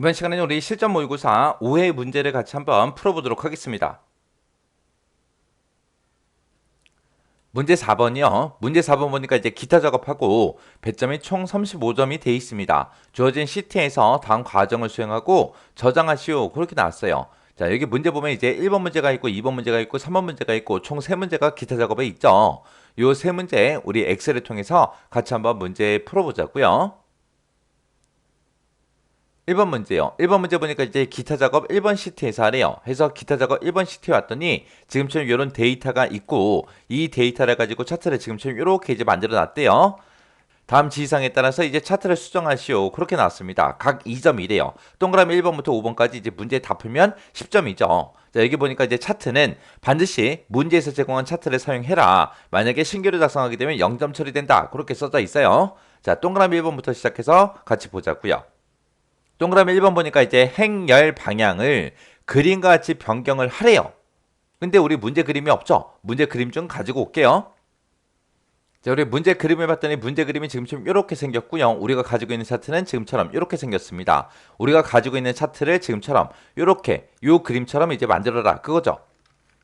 이번 시간에는 우리 실전 모의고사 5회 문제를 같이 한번 풀어보도록 하겠습니다. 문제 4번이요. 문제 4번 보니까 이제 기타 작업하고 배점이 총 35점이 돼 있습니다. 주어진 시트에서 다음 과정을 수행하고 저장하시오. 그렇게 나왔어요. 자, 여기 문제 보면 이제 1번 문제가 있고 2번 문제가 있고 3번 문제가 있고 총 3문제가 기타 작업에 있죠. 요 3문제 우리 엑셀을 통해서 같이 한번 문제 풀어보자고요. 1번 문제요. 1번 문제 보니까 이제 기타 작업 1번 시트에서 하래요. 해서 기타 작업 1번 시트에 왔더니 지금처럼 이런 데이터가 있고 이 데이터를 가지고 차트를 지금처럼 이렇게 이제 만들어 놨대요. 다음 지시사항에 따라서 이제 차트를 수정하시오. 그렇게 나왔습니다. 각 2점이래요. 동그라미 1번부터 5번까지 이제 문제 다 풀면 10점이죠. 자, 여기 보니까 이제 차트는 반드시 문제에서 제공한 차트를 사용해라. 만약에 신규로 작성하게 되면 0점 처리된다. 그렇게 써져 있어요. 자, 동그라미 1번부터 시작해서 같이 보자고요. 동그라미 1번 보니까 이제 행열 방향을 그림과 같이 변경을 하래요. 근데 우리 문제 그림이 없죠? 문제 그림 좀 가지고 올게요. 자, 우리 문제 그림을 봤더니 문제 그림이 지금처럼 이렇게 생겼고요. 우리가 가지고 있는 차트는 지금처럼 이렇게 생겼습니다. 우리가 가지고 있는 차트를 지금처럼 이렇게 요 그림처럼 이제 만들어라 그거죠.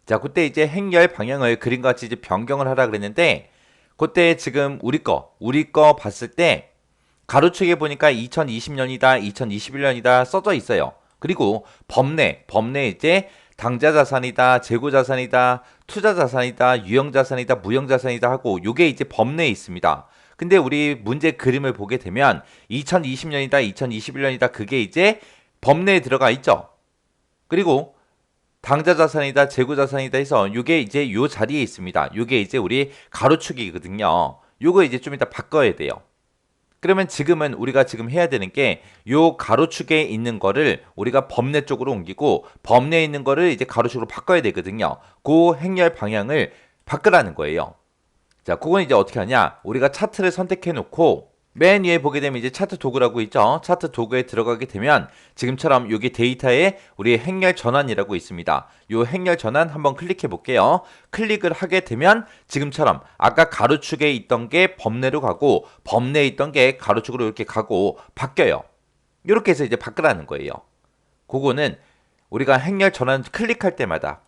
자, 그때 이제 행열 방향을 그림과 같이 이제 변경을 하라 그랬는데 그때 지금 우리 거 봤을 때 가로축에 보니까 2020년이다, 2021년이다 써져 있어요. 그리고 범례 이제 당좌자산이다, 재고자산이다, 투자자산이다, 유형자산이다, 무형자산이다 하고 요게 이제 범례에 있습니다. 근데 우리 문제 그림을 보게 되면 2020년이다, 2021년이다 그게 이제 범례에 들어가 있죠. 그리고 당좌자산이다, 재고자산이다 해서 요게 이제 요 자리에 있습니다. 요게 이제 우리 가로축이거든요. 요거 이제 좀 이따 바꿔야 돼요. 그러면 지금은 우리가 지금 해야 되는 게 요 가로축에 있는 거를 우리가 범례 쪽으로 옮기고 범례에 있는 거를 이제 가로축으로 바꿔야 되거든요. 그 행렬 방향을 바꾸라는 거예요. 자, 그건 이제 어떻게 하냐? 우리가 차트를 선택해 놓고 맨 위에 보게 되면 이제 차트 도구라고 있죠. 차트 도구에 들어가게 되면 지금처럼 여기 데이터에 우리 행렬 전환이라고 있습니다. 요 행렬 전환 한번 클릭해 볼게요. 클릭을 하게 되면 지금처럼 아까 가로축에 있던 게 범례로 가고 범례에 있던 게 가로축으로 이렇게 가고 바뀌어요. 이렇게 해서 이제 바꾸라는 거예요. 그거는 우리가 행렬 전환 클릭할 때마다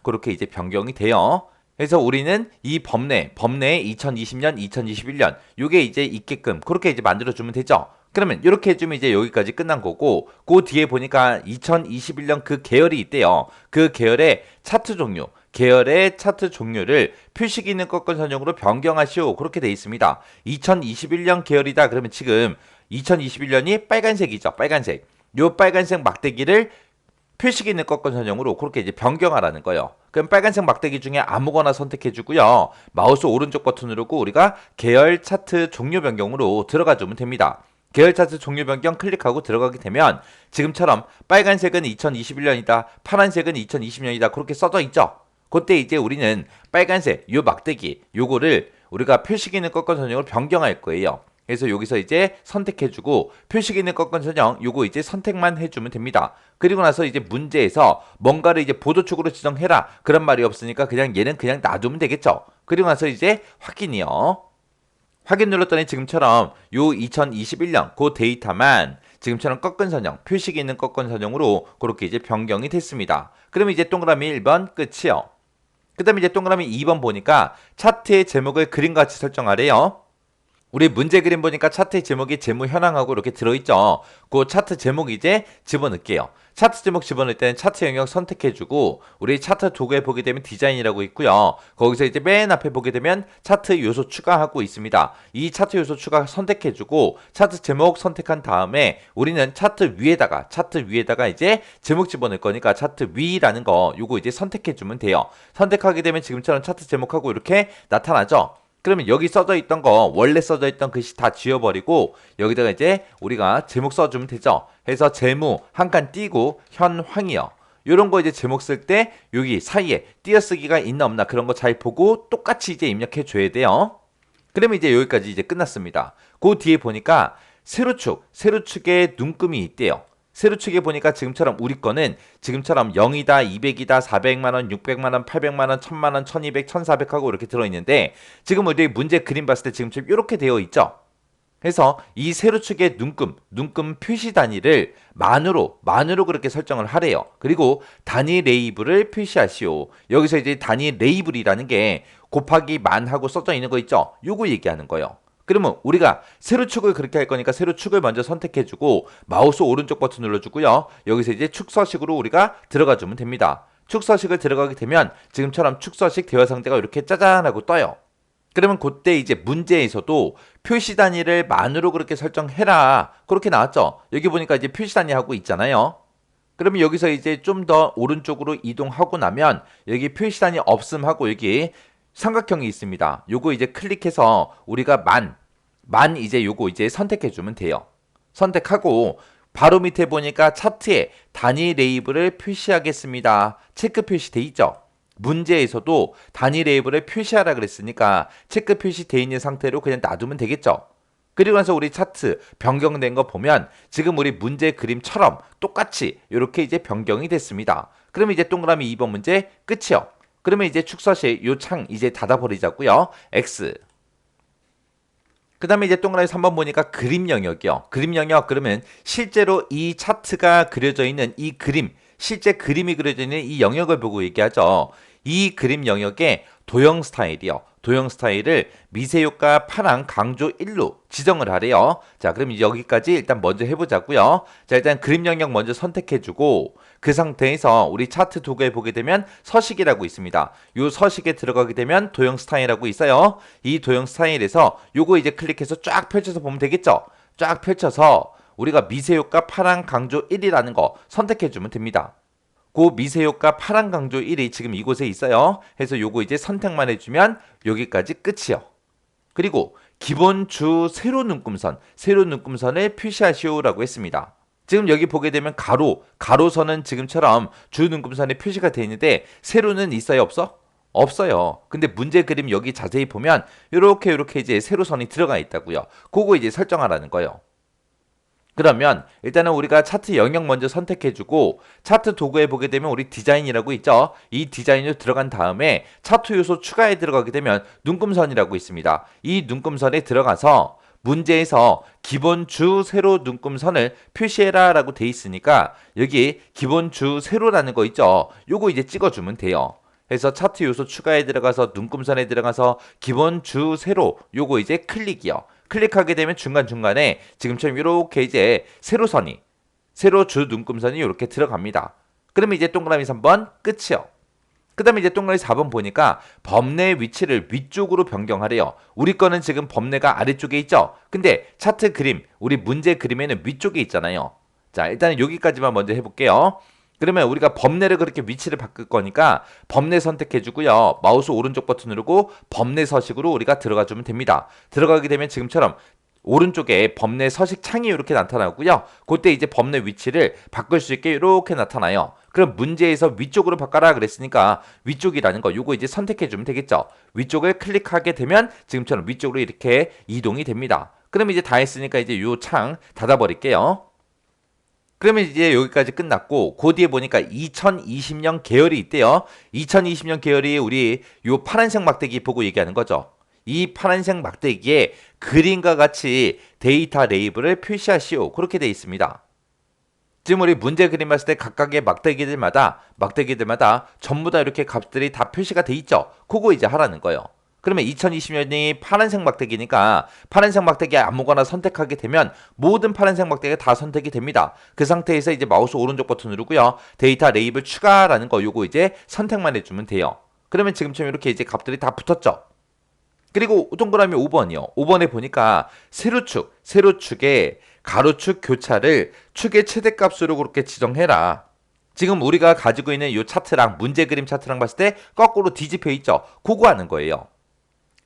그렇게 이제 변경이 돼요. 그래서 우리는 이 범례에 2020년, 2021년 요게 이제 있게끔 그렇게 이제 만들어주면 되죠. 그러면 이렇게 해주면 이제 여기까지 끝난 거고 그 뒤에 보니까 2021년 그 계열이 있대요. 그 계열의 차트 종류 계열의 차트 종류를 표시기 있는 꺾은 선형으로 변경하시오. 그렇게 돼 있습니다. 2021년 계열이다. 그러면 지금 2021년이 빨간색이죠. 빨간색. 요 빨간색 막대기를 표시기 있는 꺾은 선형으로 그렇게 이제 변경하라는 거예요. 그럼 빨간색 막대기 중에 아무거나 선택해 주고요. 마우스 오른쪽 버튼 누르고 우리가 계열 차트 종류 변경으로 들어가 주면 됩니다. 계열 차트 종류 변경 클릭하고 들어가게 되면 지금처럼 빨간색은 2021년이다. 파란색은 2020년이다. 그렇게 써져 있죠. 그때 이제 우리는 빨간색 요 막대기 요거를 우리가 표시기 있는 꺾은 선형으로 변경할 거예요. 그래서 여기서 이제 선택해주고 표시기 있는 꺾은 선형 요거 이제 선택만 해주면 됩니다. 그리고 나서 이제 문제에서 뭔가를 이제 보도축으로 지정해라 그런 말이 없으니까 그냥 얘는 그냥 놔두면 되겠죠. 그리고 나서 이제 확인이요. 확인 눌렀더니 지금처럼 요 2021년 그 데이터만 지금처럼 꺾은 선형 표시기 있는 꺾은 선형으로 그렇게 이제 변경이 됐습니다. 그러면 이제 동그라미 1번 끝이요. 그 다음에 이제 동그라미 2번 보니까 차트의 제목을 그림같이 설정하래요. 우리 문제 그림 보니까 차트의 제목이 재무 현황하고 이렇게 들어있죠. 그 차트 제목 이제 집어넣을게요. 차트 제목 집어넣을 때는 차트 영역 선택해주고 우리 차트 도구에 보게 되면 디자인이라고 있고요. 거기서 이제 맨 앞에 보게 되면 차트 요소 추가하고 있습니다. 이 차트 요소 추가 선택해주고 차트 제목 선택한 다음에 우리는 차트 위에다가 이제 제목 집어넣을 거니까 차트 위라는 거 요거 이제 선택해주면 돼요. 선택하게 되면 지금처럼 차트 제목하고 이렇게 나타나죠. 그러면 여기 써져 있던 거 원래 써져 있던 글씨 다 지워버리고 여기다가 이제 우리가 제목 써주면 되죠. 해서 재무 한 칸 띄고 현황이요. 요런 거 이제 제목 쓸 때 여기 사이에 띄어쓰기가 있나 없나 그런 거 잘 보고 똑같이 이제 입력해 줘야 돼요. 그러면 이제 여기까지 이제 끝났습니다. 그 뒤에 보니까 세로축에 눈금이 있대요. 세로축에 보니까 지금처럼 우리 거는 지금처럼 0이다, 200이다, 400만원, 600만원, 800만원, 1000만원, 1200, 1400 하고 이렇게 들어있는데 지금 우리 문제 그림 봤을 때 지금처럼 이렇게 되어 있죠. 해서 이 세로축의 눈금 표시 단위를 만으로 그렇게 설정을 하래요. 그리고 단위 레이블을 표시하시오. 여기서 이제 단위 레이블이라는 게 곱하기 만하고 써져 있는 거 있죠? 요거 얘기하는 거예요. 그러면 우리가 세로축을 그렇게 할 거니까 세로축을 먼저 선택해주고 마우스 오른쪽 버튼 눌러주고요. 여기서 이제 축서식으로 우리가 들어가주면 됩니다. 축서식을 들어가게 되면 지금처럼 축서식 대화 상태가 이렇게 짜잔 하고 떠요. 그러면 그때 이제 문제에서도 표시 단위를 만으로 그렇게 설정해라. 그렇게 나왔죠. 여기 보니까 이제 표시 단위 하고 있잖아요. 그러면 여기서 이제 좀 더 오른쪽으로 이동하고 나면 여기 표시 단위 없음 하고 여기 삼각형이 있습니다. 요거 이제 클릭해서 우리가 만 이제 요거 이제 선택해 주면 돼요. 선택하고 바로 밑에 보니까 차트에 단위 레이블을 표시하겠습니다. 체크 표시돼 있죠. 문제에서도 단위 레이블을 표시하라 그랬으니까 체크 표시돼 있는 상태로 그냥 놔두면 되겠죠. 그리고 나서 우리 차트 변경된 거 보면 지금 우리 문제 그림처럼 똑같이 이렇게 이제 변경이 됐습니다. 그러면 이제 동그라미 2번 문제 끝이요. 그러면 이제 축서식 요 창 이제 닫아버리자고요. X. 그 다음에 이제 동그라미 3번 보니까 그림 영역이요. 그림 영역 그러면 실제로 이 차트가 그려져 있는 이 그림, 실제 그림이 그려져 있는 이 영역을 보고 얘기하죠. 이 그림 영역의 도형 스타일이요. 도형 스타일을 미세효과 파랑 강조 1로 지정을 하래요. 자, 그럼 여기까지 일단 먼저 해보자고요. 자, 일단 그림 영역 먼저 선택해주고 그 상태에서 우리 차트 도구에 보게 되면 서식이라고 있습니다. 이 서식에 들어가게 되면 도형 스타일이라고 있어요. 이 도형 스타일에서 요거 이제 클릭해서 쫙 펼쳐서 보면 되겠죠. 쫙 펼쳐서 우리가 미세효과 파랑 강조 1이라는 거 선택해주면 됩니다. 그 미세효과 파란 강조 1이 지금 이곳에 있어요. 해서 요거 이제 선택만 해주면 여기까지 끝이요. 그리고 기본 주 세로 눈금선을 표시하시오라고 했습니다. 지금 여기 보게 되면 가로선은 지금처럼 주 눈금선에 표시가 되어 있는데 세로는 있어요, 없어? 없어요. 근데 문제 그림 여기 자세히 보면 요렇게 이제 세로선이 들어가 있다고요. 그거 이제 설정하라는 거예요. 그러면 일단은 우리가 차트 영역 먼저 선택해주고 차트 도구에 보게 되면 우리 디자인이라고 있죠. 이 디자인으로 들어간 다음에 차트 요소 추가에 들어가게 되면 눈금선이라고 있습니다. 이 눈금선에 들어가서 문제에서 기본 주 세로 눈금선을 표시해라 라고 돼 있으니까 여기 기본 주 세로라는 거 있죠. 요거 이제 찍어주면 돼요. 해서 차트 요소 추가에 들어가서 눈금선에 들어가서 기본 주 세로 요거 이제 클릭이요. 클릭하게 되면 중간중간에 지금처럼 이렇게 이제 세로 주 눈금선이 이렇게 들어갑니다. 그러면 이제 동그라미 3번 끝이요. 그 다음에 이제 동그라미 4번 보니까 범례 위치를 위쪽으로 변경하래요. 우리 거는 지금 범례가 아래쪽에 있죠. 근데 차트 그림, 우리 문제 그림에는 위쪽에 있잖아요. 자, 일단은 여기까지만 먼저 해볼게요. 그러면 우리가 범례를 그렇게 위치를 바꿀 거니까 범례 선택해주고요. 마우스 오른쪽 버튼 누르고 범례 서식으로 우리가 들어가주면 됩니다. 들어가게 되면 지금처럼 오른쪽에 범례 서식 창이 이렇게 나타나고요. 그때 이제 범례 위치를 바꿀 수 있게 이렇게 나타나요. 그럼 문제에서 위쪽으로 바꿔라 그랬으니까 위쪽이라는 거 요거 이제 선택해주면 되겠죠. 위쪽을 클릭하게 되면 지금처럼 위쪽으로 이렇게 이동이 됩니다. 그럼 이제 다 했으니까 이제 요 창 닫아버릴게요. 그러면 이제 여기까지 끝났고 그 뒤에 보니까 2020년 계열이 있대요. 2020년 계열이 우리 요 파란색 막대기 보고 얘기하는 거죠. 이 파란색 막대기에 그림과 같이 데이터 레이블을 표시하시오. 그렇게 되어 있습니다. 지금 우리 문제 그림 봤을 때 각각의 막대기들마다 전부 다 이렇게 값들이 다 표시가 돼 있죠. 그거 이제 하라는 거예요. 그러면 2020년이 파란색 막대기니까 파란색 막대기 아무거나 선택하게 되면 모든 파란색 막대기가 다 선택이 됩니다. 그 상태에서 이제 마우스 오른쪽 버튼 누르고요. 데이터 레이블 추가라는 거 요거 이제 선택만 해주면 돼요. 그러면 지금처럼 이렇게 이제 값들이 다 붙었죠. 그리고 동그라미 5번이요. 5번에 보니까 세로축에 가로축 교차를 축의 최대값으로 그렇게 지정해라. 지금 우리가 가지고 있는 이 차트랑 문제 그림 차트랑 봤을 때 거꾸로 뒤집혀 있죠. 그거 하는 거예요.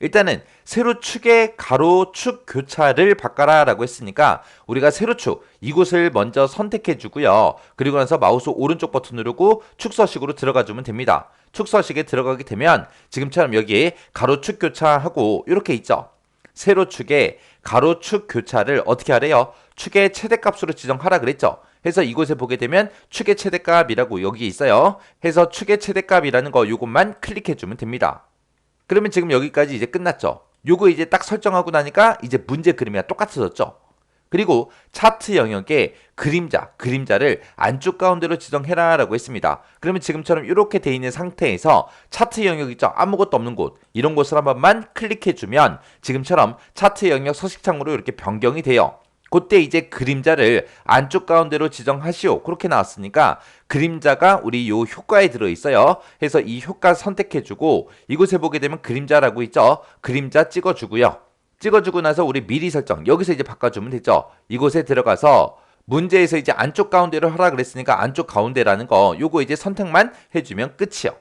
일단은 세로축의 가로축 교차를 바꿔라 라고 했으니까 우리가 세로축 이곳을 먼저 선택해 주고요. 그리고 나서 마우스 오른쪽 버튼 누르고 축서식으로 들어가 주면 됩니다. 축서식에 들어가게 되면 지금처럼 여기 가로축 교차하고 이렇게 있죠. 세로축의 가로축 교차를 어떻게 하래요? 축의 최대값으로 지정하라 그랬죠. 해서 이곳에 보게 되면 축의 최대값이라고 여기 있어요. 해서 축의 최대값이라는 거 이것만 클릭해 주면 됩니다. 그러면 지금 여기까지 이제 끝났죠. 요거 이제 딱 설정하고 나니까 이제 문제 그림이랑 똑같아졌죠. 그리고 차트 영역에 그림자를 안쪽 가운데로 지정해라 라고 했습니다. 그러면 지금처럼 이렇게 돼 있는 상태에서 차트 영역 있죠. 아무것도 없는 곳, 이런 곳을 한 번만 클릭해주면 지금처럼 차트 영역 서식창으로 이렇게 변경이 돼요. 그때 이제 그림자를 안쪽 가운데로 지정하시오. 그렇게 나왔으니까 그림자가 우리 요 효과에 들어있어요. 해서 이 효과 선택해주고 이곳에 보게 되면 그림자라고 있죠. 그림자 찍어주고요. 찍어주고 나서 우리 미리 설정 여기서 이제 바꿔주면 되죠. 이곳에 들어가서 문제에서 이제 안쪽 가운데로 하라 그랬으니까 안쪽 가운데라는 거 요거 이제 선택만 해주면 끝이요.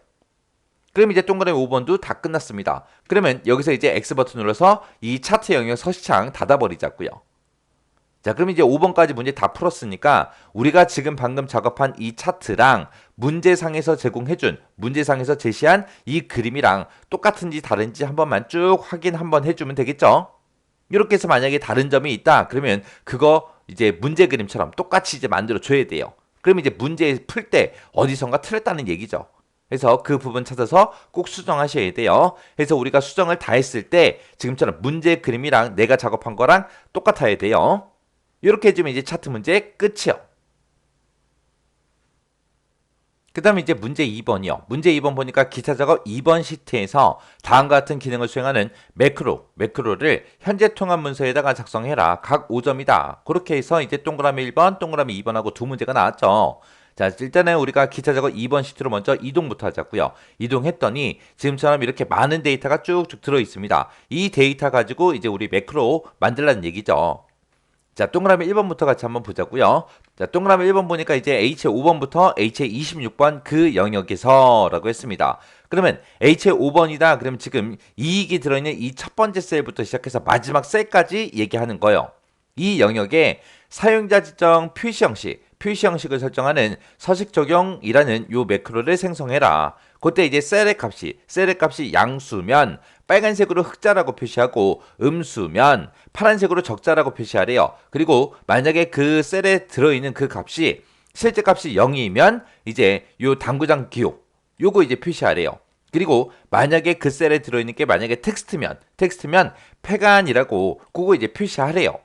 그럼 이제 동그라미 5번도 다 끝났습니다. 그러면 여기서 이제 X 버튼 눌러서 이 차트 영역 서식창 닫아버리자고요. 자, 그럼 이제 5번까지 문제 다 풀었으니까 우리가 지금 방금 작업한 이 차트랑 문제상에서 문제상에서 제시한 이 그림이랑 똑같은지 다른지 한 번만 쭉 확인 한번 해주면 되겠죠? 이렇게 해서 만약에 다른 점이 있다 그러면 그거 이제 문제 그림처럼 똑같이 이제 만들어 줘야 돼요. 그럼 이제 문제 풀 때 어디선가 틀렸다는 얘기죠. 그래서 그 부분 찾아서 꼭 수정하셔야 돼요. 그래서 우리가 수정을 다 했을 때 지금처럼 문제 그림이랑 내가 작업한 거랑 똑같아야 돼요. 이렇게 해주면 이제 차트 문제 끝이요. 그 다음에 이제 문제 2번이요. 문제 2번 보니까 기타 작업 2번 시트에서 다음과 같은 기능을 수행하는 매크로를 현재 통합 문서에다가 작성해라. 각 5점이다. 그렇게 해서 이제 동그라미 1번, 동그라미 2번하고 두 문제가 나왔죠. 자, 일단은 우리가 기타 작업 2번 시트로 먼저 이동부터 하자고요. 이동했더니 지금처럼 이렇게 많은 데이터가 쭉쭉 들어 있습니다. 이 데이터 가지고 이제 우리 매크로 만들라는 얘기죠. 자, 동그라미 1번부터 같이 한번 보자고요. 자, 동그라미 1번 보니까 이제 H의 5번부터 H의 26번 그 영역에서 라고 했습니다. 그러면 H의 5번이다. 그러면 지금 이익이 들어있는 이 첫 번째 셀부터 시작해서 마지막 셀까지 얘기하는 거예요. 이 영역에 사용자 지정 표시 형식을 설정하는 서식 적용이라는 요 매크로를 생성해라. 그때 이제 셀의 값이 양수면 빨간색으로 흑자라고 표시하고 음수면 파란색으로 적자라고 표시하래요. 그리고 만약에 그 셀에 들어있는 그 값이 실제 값이 0이면 이제 요 당구장 기호 요거 이제 표시하래요. 그리고 만약에 그 셀에 들어있는 게 만약에 텍스트면 폐간이라고 그거 이제 표시하래요.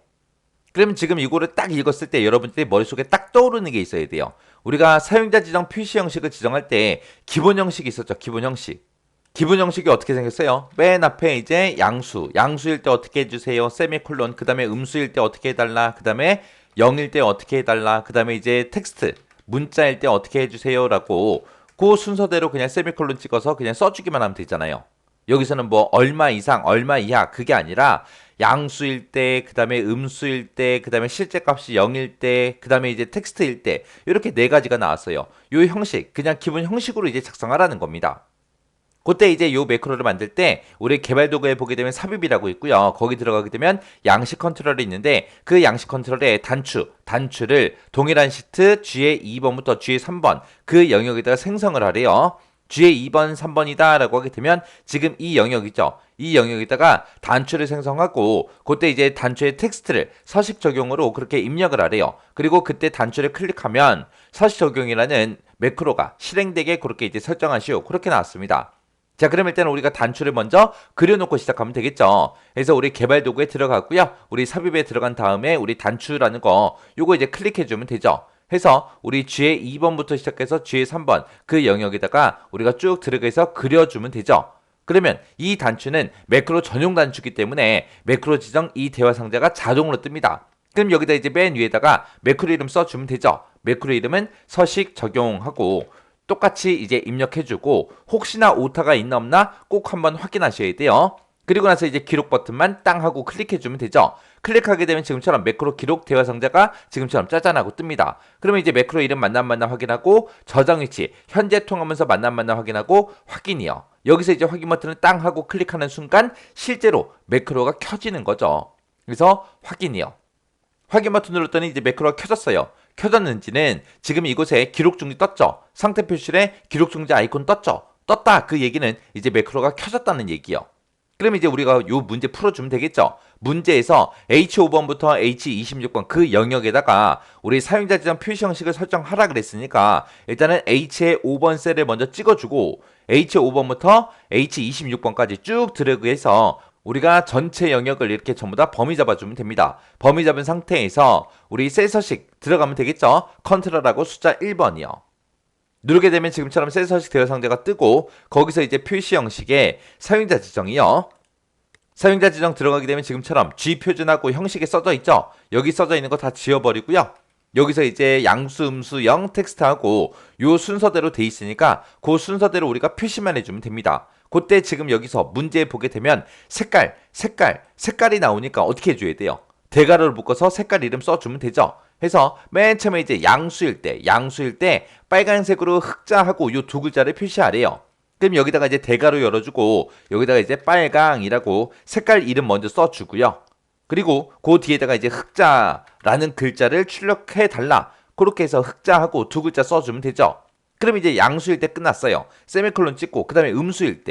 그러면 지금 이거를 딱 읽었을 때 여러분들이 머릿속에 딱 떠오르는 게 있어야 돼요. 우리가 사용자 지정 표시 형식을 지정할 때 기본 형식이 있었죠. 기본 형식이 어떻게 생겼어요? 맨 앞에 이제 양수일 때 어떻게 해주세요? 세미콜론, 그 다음에 음수일 때 어떻게 해달라? 그 다음에 0일 때 어떻게 해달라? 그 다음에 이제 텍스트, 문자일 때 어떻게 해주세요? 라고 그 순서대로 그냥 세미콜론 찍어서 그냥 써주기만 하면 되잖아요. 여기서는 뭐 얼마 이상, 얼마 이하 그게 아니라 양수일 때, 그 다음에 음수일 때, 그 다음에 실제 값이 0일 때, 그 다음에 이제 텍스트일 때 이렇게 네 가지가 나왔어요. 요 형식, 그냥 기본 형식으로 이제 작성하라는 겁니다. 그때 이제 요 매크로를 만들 때 우리 개발 도구에 보게 되면 삽입이라고 있고요. 거기 들어가게 되면 양식 컨트롤이 있는데 그 양식 컨트롤의 단추를 동일한 시트 G의 2번부터 G의 3번 그 영역에다가 생성을 하래요. G의 2번, 3번이다 라고 하게 되면 지금 이 영역이죠. 이 영역에다가 단추를 생성하고 그때 이제 단추의 텍스트를 서식 적용으로 그렇게 입력을 하래요. 그리고 그때 단추를 클릭하면 서식 적용이라는 매크로가 실행되게 그렇게 이제 설정하시오. 그렇게 나왔습니다. 자, 그럼 일단 우리가 단추를 먼저 그려놓고 시작하면 되겠죠. 그래서 우리 개발 도구에 들어가고요. 우리 삽입에 들어간 다음에 우리 단추라는 거 요거 이제 클릭해주면 되죠. 해서 우리 G의 2번부터 시작해서 G의 3번 그 영역에다가 우리가 쭉 들어가서 그려주면 되죠. 그러면 이 단추는 매크로 전용 단추이기 때문에 매크로 지정 이 대화 상자가 자동으로 뜹니다. 그럼 여기다 이제 맨 위에다가 매크로 이름 써주면 되죠. 매크로 이름은 서식 적용하고 똑같이 이제 입력해주고 혹시나 오타가 있나 없나 꼭 한번 확인하셔야 돼요. 그리고 나서 이제 기록 버튼만 땅 하고 클릭해주면 되죠. 클릭하게 되면 지금처럼 매크로 기록 대화 상자가 지금처럼 짜잔하고 뜹니다. 그러면 이제 매크로 이름 만남 확인하고 저장 위치 현재 통하면서 만남 확인하고 확인이요. 여기서 이제 확인 버튼을 땅 하고 클릭하는 순간 실제로 매크로가 켜지는 거죠. 그래서 확인이요. 확인 버튼 눌렀더니 이제 매크로가 켜졌어요. 켜졌는지는 지금 이곳에 기록 중지 떴죠. 상태 표시에 기록 중지 아이콘 떴죠. 떴다 그 얘기는 이제 매크로가 켜졌다는 얘기요. 그럼 이제 우리가 요 문제 풀어주면 되겠죠. 문제에서 H5번부터 H26번 그 영역에다가 우리 사용자 지정 표시 형식을 설정하라 그랬으니까 일단은 H의 5번 셀을 먼저 찍어주고 H의 5번부터 H26번까지 쭉 드래그해서 우리가 전체 영역을 이렇게 전부 다 범위 잡아주면 됩니다. 범위 잡은 상태에서 우리 셀 서식 들어가면 되겠죠? 컨트롤하고 숫자 1번이요. 누르게 되면 지금처럼 셀 서식 대여 상자가 뜨고 거기서 이제 표시 형식에 사용자 지정이요. 사용자 지정 들어가게 되면 지금처럼 G 표준하고 형식에 써져 있죠? 여기 써져 있는 거 다 지워버리고요. 여기서 이제 양수, 음수, 영, 텍스트하고 요 순서대로 돼 있으니까 그 순서대로 우리가 표시만 해주면 됩니다. 그때 지금 여기서 문제 보게 되면 색깔이 나오니까 어떻게 해줘야 돼요? 대괄호를 묶어서 색깔 이름 써주면 되죠. 해서 맨 처음에 이제 양수일 때 빨간색으로 흑자하고 요 두 글자를 표시하래요. 그럼 여기다가 이제 대괄호 열어주고 여기다가 이제 빨강이라고 색깔 이름 먼저 써주고요. 그리고 그 뒤에다가 이제 흑자라는 글자를 출력해 달라. 그렇게 해서 흑자하고 두 글자 써주면 되죠. 그럼 이제 양수일 때 끝났어요. 세미콜론 찍고 그 다음에 음수일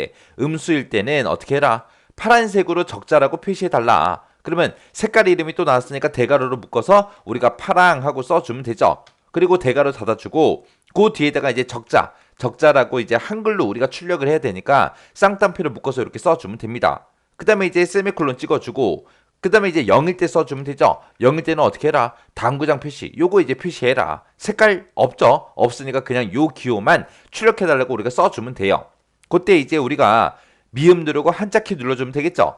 때는 어떻게 해라? 파란색으로 적자라고 표시해 달라. 그러면 색깔 이름이 또 나왔으니까 대괄호로 묶어서 우리가 파랑하고 써주면 되죠. 그리고 대괄호 닫아주고 그 뒤에다가 이제 적자라고 이제 한글로 우리가 출력을 해야 되니까 쌍따옴표를 묶어서 이렇게 써주면 됩니다. 그 다음에 이제 세미콜론 찍어주고 그 다음에 이제 0일 때 써주면 되죠. 0일 때는 어떻게 해라? 당구장 표시. 요거 이제 표시해라. 색깔 없죠? 없으니까 그냥 요 기호만 출력해달라고 우리가 써주면 돼요. 그때 이제 우리가 미음 누르고 한자 키 눌러주면 되겠죠?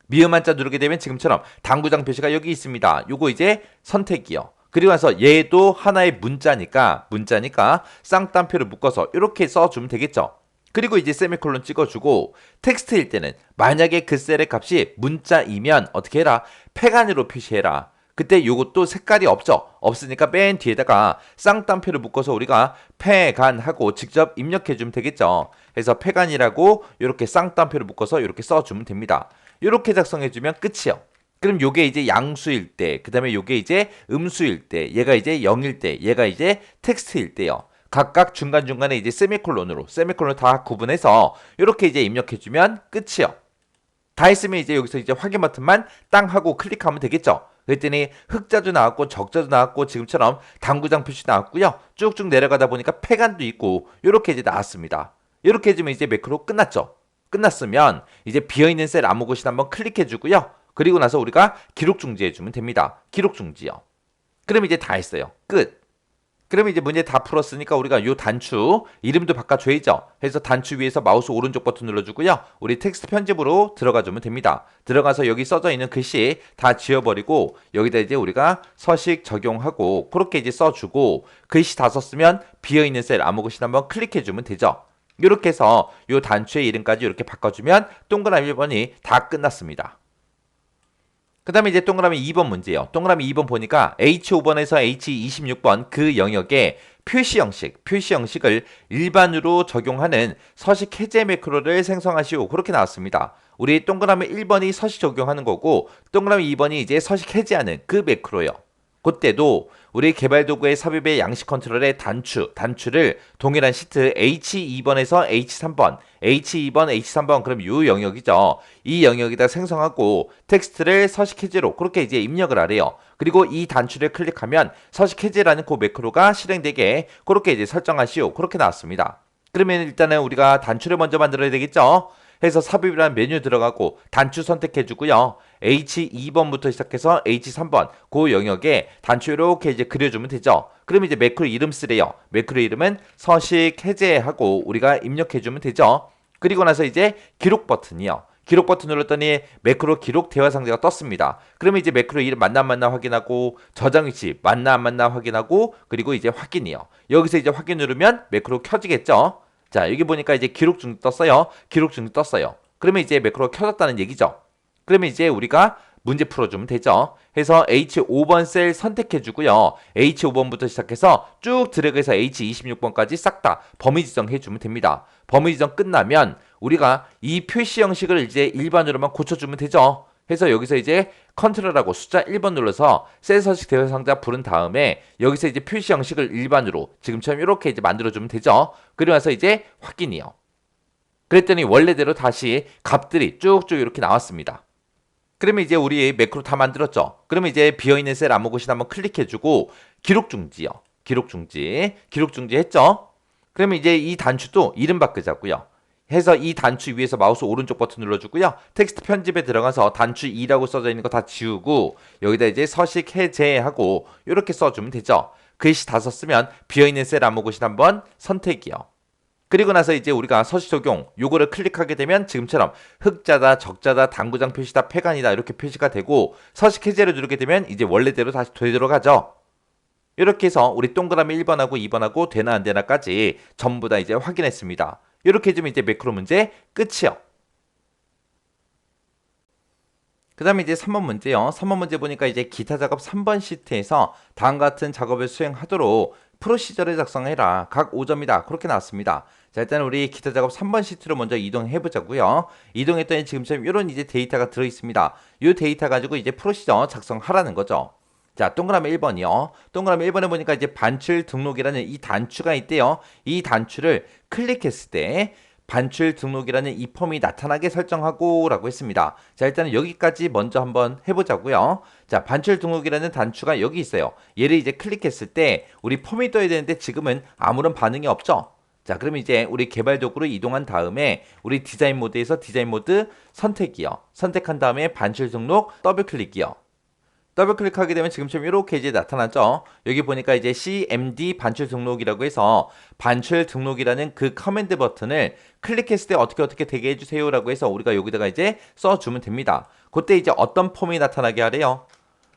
미음 한자 누르게 되면 지금처럼 당구장 표시가 여기 있습니다. 요거 이제 선택이요. 그리고 나서 얘도 하나의 문자니까 쌍따옴표를 묶어서 이렇게 써주면 되겠죠. 그리고 이제 세미콜론 찍어주고 텍스트일 때는 만약에 그 셀의 값이 문자이면 어떻게 해라? 폐간으로 표시해라. 그때 요것도 색깔이 없죠? 없으니까 맨 뒤에다가 쌍따옴표를 묶어서 우리가 폐간하고 직접 입력해주면 되겠죠. 그래서 폐간이라고 이렇게 쌍따옴표를 묶어서 이렇게 써주면 됩니다. 이렇게 작성해주면 끝이요. 그럼 요게 이제 양수일 때, 그 다음에 요게 이제 음수일 때, 얘가 이제 0일 때, 얘가 이제 텍스트일 때요. 각각 중간중간에 이제 세미콜론을 다 구분해서 이렇게 이제 입력해주면 끝이요. 다 했으면 이제 여기서 이제 확인 버튼만 땅 하고 클릭하면 되겠죠. 그랬더니 흑자도 나왔고 적자도 나왔고 지금처럼 당구장 표시 나왔고요. 쭉쭉 내려가다 보니까 폐간도 있고 이렇게 이제 나왔습니다. 이렇게 해주면 이제 매크로 끝났죠. 끝났으면 이제 비어있는 셀 아무 곳이나 한번 클릭해주고요. 그리고 나서 우리가 기록 중지해주면 됩니다. 기록 중지요. 그럼 이제 다 했어요. 끝. 그러면 이제 문제 다 풀었으니까 우리가 요 단추 이름도 바꿔줘야죠. 그래서 단추 위에서 마우스 오른쪽 버튼 눌러주고요. 우리 텍스트 편집으로 들어가주면 됩니다. 들어가서 여기 써져 있는 글씨 다 지워버리고 여기다 이제 우리가 서식 적용하고 그렇게 이제 써주고 글씨 다 썼으면 비어있는 셀 아무 곳이나 한번 클릭해주면 되죠. 이렇게 해서 요 단추의 이름까지 이렇게 바꿔주면 동그라미 1번이 다 끝났습니다. 그 다음에 이제 동그라미 2번 문제예요. 동그라미 2번 보니까 H5번에서 H26번 그 영역에 표시 형식을 일반으로 적용하는 서식 해제 매크로를 생성하시오. 그렇게 나왔습니다. 우리 동그라미 1번이 서식 적용하는 거고 동그라미 2번이 이제 서식 해제하는 그 매크로요. 그때도 우리 개발 도구의 삽입의 양식 컨트롤의 단추를 동일한 시트 H2번에서 H3번, H3번 그럼 이 영역이죠. 이 영역에다 생성하고 텍스트를 서식 해제로 그렇게 이제 입력을 하래요. 그리고 이 단추를 클릭하면 서식 해제라는 그 매크로가 실행되게 그렇게 이제 설정하시오. 그렇게 나왔습니다. 그러면 일단은 우리가 단추를 먼저 만들어야 되겠죠. 해서 삽입이라는 메뉴 들어가고 단추 선택해주고요. H2번부터 시작해서 H3번 그 영역에 단추 이렇게 이제 그려주면 되죠. 그럼 이제 매크로 이름 쓰래요. 매크로 이름은 서식 해제하고 우리가 입력해주면 되죠. 그리고 나서 이제 기록 버튼이요. 기록 버튼 눌렀더니 매크로 기록 대화 상자가 떴습니다. 그러면 이제 매크로 이름 맞나 안 맞나 확인하고 저장 위치 맞나 안 맞나 확인하고 그리고 이제 확인이요. 여기서 이제 확인 누르면 매크로 켜지겠죠. 자, 여기 보니까 이제 기록 중지 떴어요. 기록 중지 떴어요. 그러면 이제 매크로가 켜졌다는 얘기죠. 그러면 이제 우리가 문제 풀어주면 되죠. 해서 H5번 셀 선택해주고요. H5번부터 시작해서 쭉 드래그해서 H26번까지 싹 다 범위 지정해주면 됩니다. 범위 지정 끝나면 우리가 이 표시 형식을 이제 일반으로만 고쳐주면 되죠. 해서 여기서 이제 컨트롤하고 숫자 1번 눌러서 셀 서식 대화 상자 부른 다음에 여기서 이제 표시 형식을 일반으로 지금처럼 이렇게 이제 만들어주면 되죠. 그리고 나서 이제 확인이요. 그랬더니 원래대로 다시 값들이 쭉쭉 이렇게 나왔습니다. 그러면 이제 우리 매크로 다 만들었죠. 그러면 이제 비어있는 셀 아무 곳이나 한번 클릭해주고 기록 중지요. 기록 중지 했죠. 그러면 이제 이 단추도 이름 바꾸자고요. 해서 이 단추 위에서 마우스 오른쪽 버튼 눌러주고요. 텍스트 편집에 들어가서 단추 2라고 써져 있는 거 다 지우고 여기다 이제 서식 해제하고 이렇게 써주면 되죠. 글씨 다 썼으면 비어있는 셀 암호고시 한번 선택이요. 그리고 나서 이제 우리가 서식 적용 요거를 클릭하게 되면 지금처럼 흑자다, 적자다, 당구장 표시다, 폐간이다 이렇게 표시가 되고 서식 해제를 누르게 되면 이제 원래대로 다시 되돌아가죠. 이렇게 해서 우리 동그라미 1번하고 2번하고 되나 안 되나까지 전부 다 이제 확인했습니다. 이렇게 해주면 이제 매크로 문제 끝이요. 그 다음에 이제 3번 문제요. 3번 문제 보니까 이제 기타 작업 3번 시트에서 다음과 같은 작업을 수행하도록 프로시저를 작성해라. 각 5점이다. 그렇게 나왔습니다. 자, 일단 우리 기타 작업 3번 시트로 먼저 이동해 보자고요. 이동했더니 지금처럼 이런 이제 데이터가 들어 있습니다. 이 데이터 가지고 이제 프로시저 작성하라는 거죠. 자, 동그라미 1번이요. 동그라미 1번에 보니까 이제 반출 등록이라는 이 단추가 있대요. 이 단추를 클릭했을 때 반출 등록이라는 이 폼이 나타나게 설정하고 라고 했습니다. 자, 일단은 여기까지 먼저 한번 해보자고요. 자, 반출 등록이라는 단추가 여기 있어요. 얘를 이제 클릭했을 때 우리 폼이 떠야 되는데 지금은 아무런 반응이 없죠. 자, 그럼 이제 우리 개발 도구로 이동한 다음에 우리 디자인 모드에서 디자인 모드 선택이요. 선택한 다음에 반출 등록 더블 클릭이요. 더블 클릭하게 되면 지금처럼 이렇게 이제 나타나죠. 여기 보니까 이제 CMD 반출 등록이라고 해서 반출 등록이라는 그 커맨드 버튼을 클릭했을 때 어떻게 되게 해주세요라고 해서 우리가 여기다가 이제 써주면 됩니다. 그때 이제 어떤 폼이 나타나게 하래요?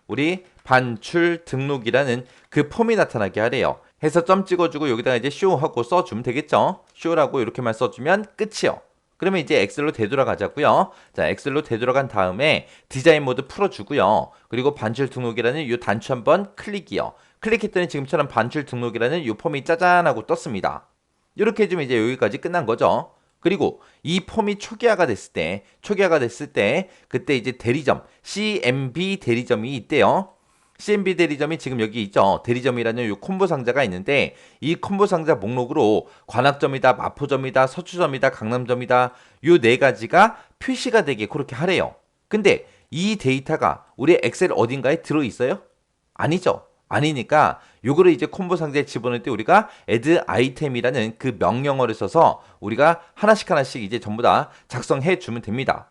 우리 반출 등록이라는 그 폼이 나타나게 하래요. 해서 점 찍어주고 여기다가 이제 쇼하고 써주면 되겠죠. 쇼라고 이렇게만 써주면 끝이요. 그러면 이제 엑셀로 되돌아가자고요. 자, 엑셀로 되돌아간 다음에 디자인 모드 풀어주고요. 그리고 반출 등록이라는 이 단추 한번 클릭이요. 클릭했더니 지금처럼 반출 등록이라는 이 폼이 짜잔하고 떴습니다. 이렇게 해주면 이제 여기까지 끝난 거죠. 그리고 이 폼이 초기화가 됐을 때 그때 이제 대리점 CMB 대리점이 있대요. CMB 대리점이 지금 여기 있죠. 대리점이라는 이 콤보 상자가 있는데 이 콤보 상자 목록으로 관악점이다, 마포점이다, 서초점이다, 강남점이다 이 네 가지가 표시가 되게 그렇게 하래요. 근데 이 데이터가 우리 엑셀 어딘가에 들어있어요? 아니죠. 아니니까 요거를 이제 콤보 상자에 집어넣을 때 우리가 add item이라는 그 명령어를 써서 우리가 하나씩 이제 전부 다 작성해 주면 됩니다.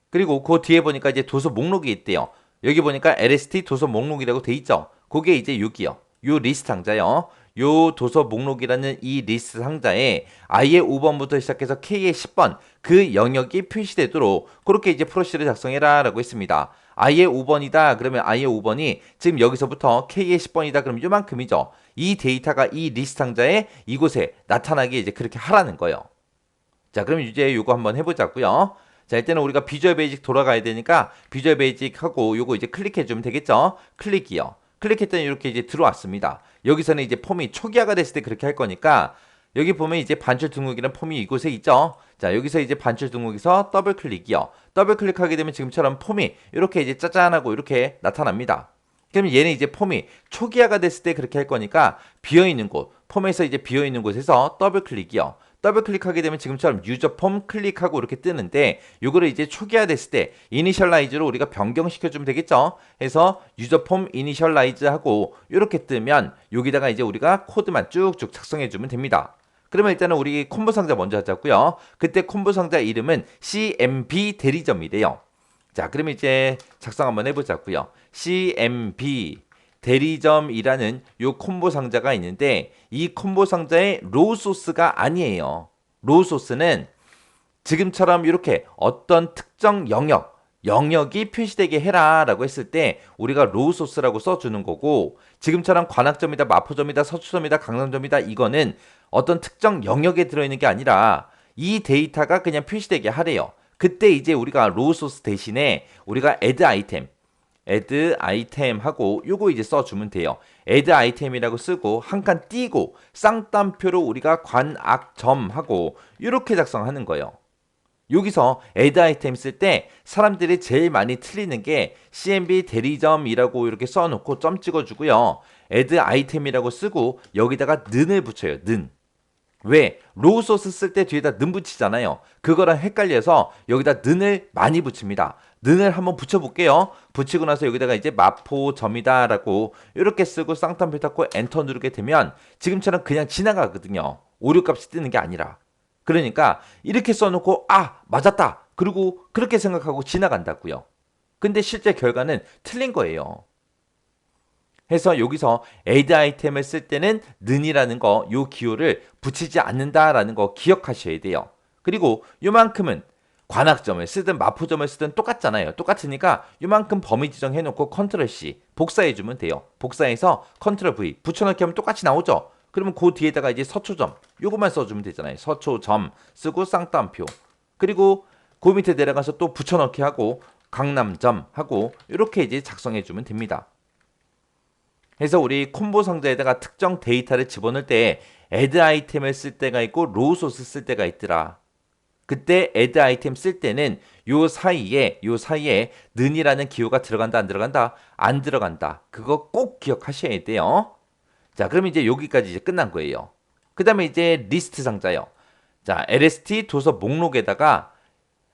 그리고 그 뒤에 보니까 이제 도서 목록이 있대요. 여기 보니까 LST 도서 목록이라고 돼 있죠. 그게 이제 여기요. 요 리스트 상자요. 요 도서 목록이라는 이 리스트 상자에 I의 5번부터 시작해서 K의 10번 그 영역이 표시되도록 그렇게 이제 프로시를 작성해라 라고 했습니다. I의 5번이다 그러면 I의 5번이 지금 여기서부터 K의 10번이다 그러면 요만큼이죠. 이 데이터가 이 리스트 상자에 이곳에 나타나게 이제 그렇게 하라는 거예요. 자, 그럼 이제 요거 한번 해보자고요. 자, 일단은 우리가 비주얼 베이직 돌아가야 되니까 비주얼 베이직 하고 요거 이제 클릭해 주면 되겠죠. 클릭이요. 클릭했더니 이렇게 이제 들어왔습니다. 여기서는 이제 폼이 초기화가 됐을 때 그렇게 할 거니까 여기 보면 이제 반출 등록이라는 폼이 이곳에 있죠. 자, 여기서 이제 반출 등록에서 더블 클릭이요. 더블 클릭하게 되면 지금처럼 폼이 이렇게 이제 짜잔하고 이렇게 나타납니다. 그러면 얘는 이제 폼이 초기화가 됐을 때 그렇게 할 거니까 비어있는 곳, 폼에서 이제 비어있는 곳에서 더블 클릭이요. 더블 클릭하게 되면 지금처럼 유저 폼 클릭하고 이렇게 뜨는데 요거를 이제 초기화 됐을 때 이니셜라이즈로 우리가 변경시켜 주면 되겠죠. 해서 유저 폼 이니셜라이즈 하고 이렇게 뜨면 여기다가 이제 우리가 코드만 쭉쭉 작성해 주면 됩니다. 그러면 일단은 우리 콤보 상자 먼저 하자고요. 그때 콤보 상자 이름은 CMB 대리점이래요. 자, 그럼 이제 작성 한번 해보자고요. CMB 대리점이라는 요 콤보 상자가 있는데 이 콤보 상자의 로우 소스가 아니에요. 로우 소스는 지금처럼 이렇게 어떤 특정 영역이 표시되게 해라 라고 했을 때 우리가 로우 소스라고 써주는 거고 지금처럼 관악점이다, 마포점이다, 서초점이다, 강남점이다 이거는 어떤 특정 영역에 들어있는 게 아니라 이 데이터가 그냥 표시되게 하래요. 그때 이제 우리가 로우 소스 대신에 우리가 add item 하고 요거 이제 써주면 돼요. add item이라고 쓰고 한 칸 띄고 쌍따옴표로 우리가 관악점 하고 이렇게 작성하는 거예요. 여기서 add item 쓸 때 사람들이 제일 많이 틀리는 게 CMB 대리점이라고 이렇게 써놓고 점 찍어주고요. add item이라고 쓰고 여기다가 는을 붙여요. 는. 왜? 로우 소스 쓸 때 뒤에다 는 붙이잖아요. 그거랑 헷갈려서 여기다 는을 많이 붙입니다. 는을 한번 붙여볼게요. 붙이고 나서 여기다가 이제 마포점이다 라고 이렇게 쓰고 쌍따옴표 닫고 엔터 누르게 되면 지금처럼 그냥 지나가거든요. 오류 값이 뜨는 게 아니라. 그러니까 이렇게 써놓고 아 맞았다 그리고 그렇게 생각하고 지나간다고요. 근데 실제 결과는 틀린 거예요. 해서 여기서 add 아이템을 쓸 때는 는이라는 거, 요 기호를 붙이지 않는다라는 거 기억하셔야 돼요. 그리고 요만큼은 관악점을 쓰든 마포점을 쓰든 똑같잖아요. 똑같으니까 요만큼 범위 지정해놓고 컨트롤 C 복사해주면 돼요. 복사해서 컨트롤 V 붙여넣기 하면 똑같이 나오죠. 그러면 그 뒤에다가 이제 서초점 요것만 써주면 되잖아요. 서초점 쓰고 쌍따옴표 그리고 그 밑에 내려가서 또 붙여넣기 하고 강남점 하고 이렇게 이제 작성해주면 됩니다. 그래서 우리 콤보 상자에다가 특정 데이터를 집어넣을 때 add 아이템을 쓸 때가 있고 로우 소스 쓸 때가 있더라. 그때 add 아이템 쓸 때는 요 사이에 는이라는 기호가 들어간다 안 들어간다? 안 들어간다. 그거 꼭 기억하셔야 돼요. 자, 그럼 이제 여기까지 이제 끝난 거예요. 그 다음에 이제 리스트 상자요. 자, LST 도서 목록에다가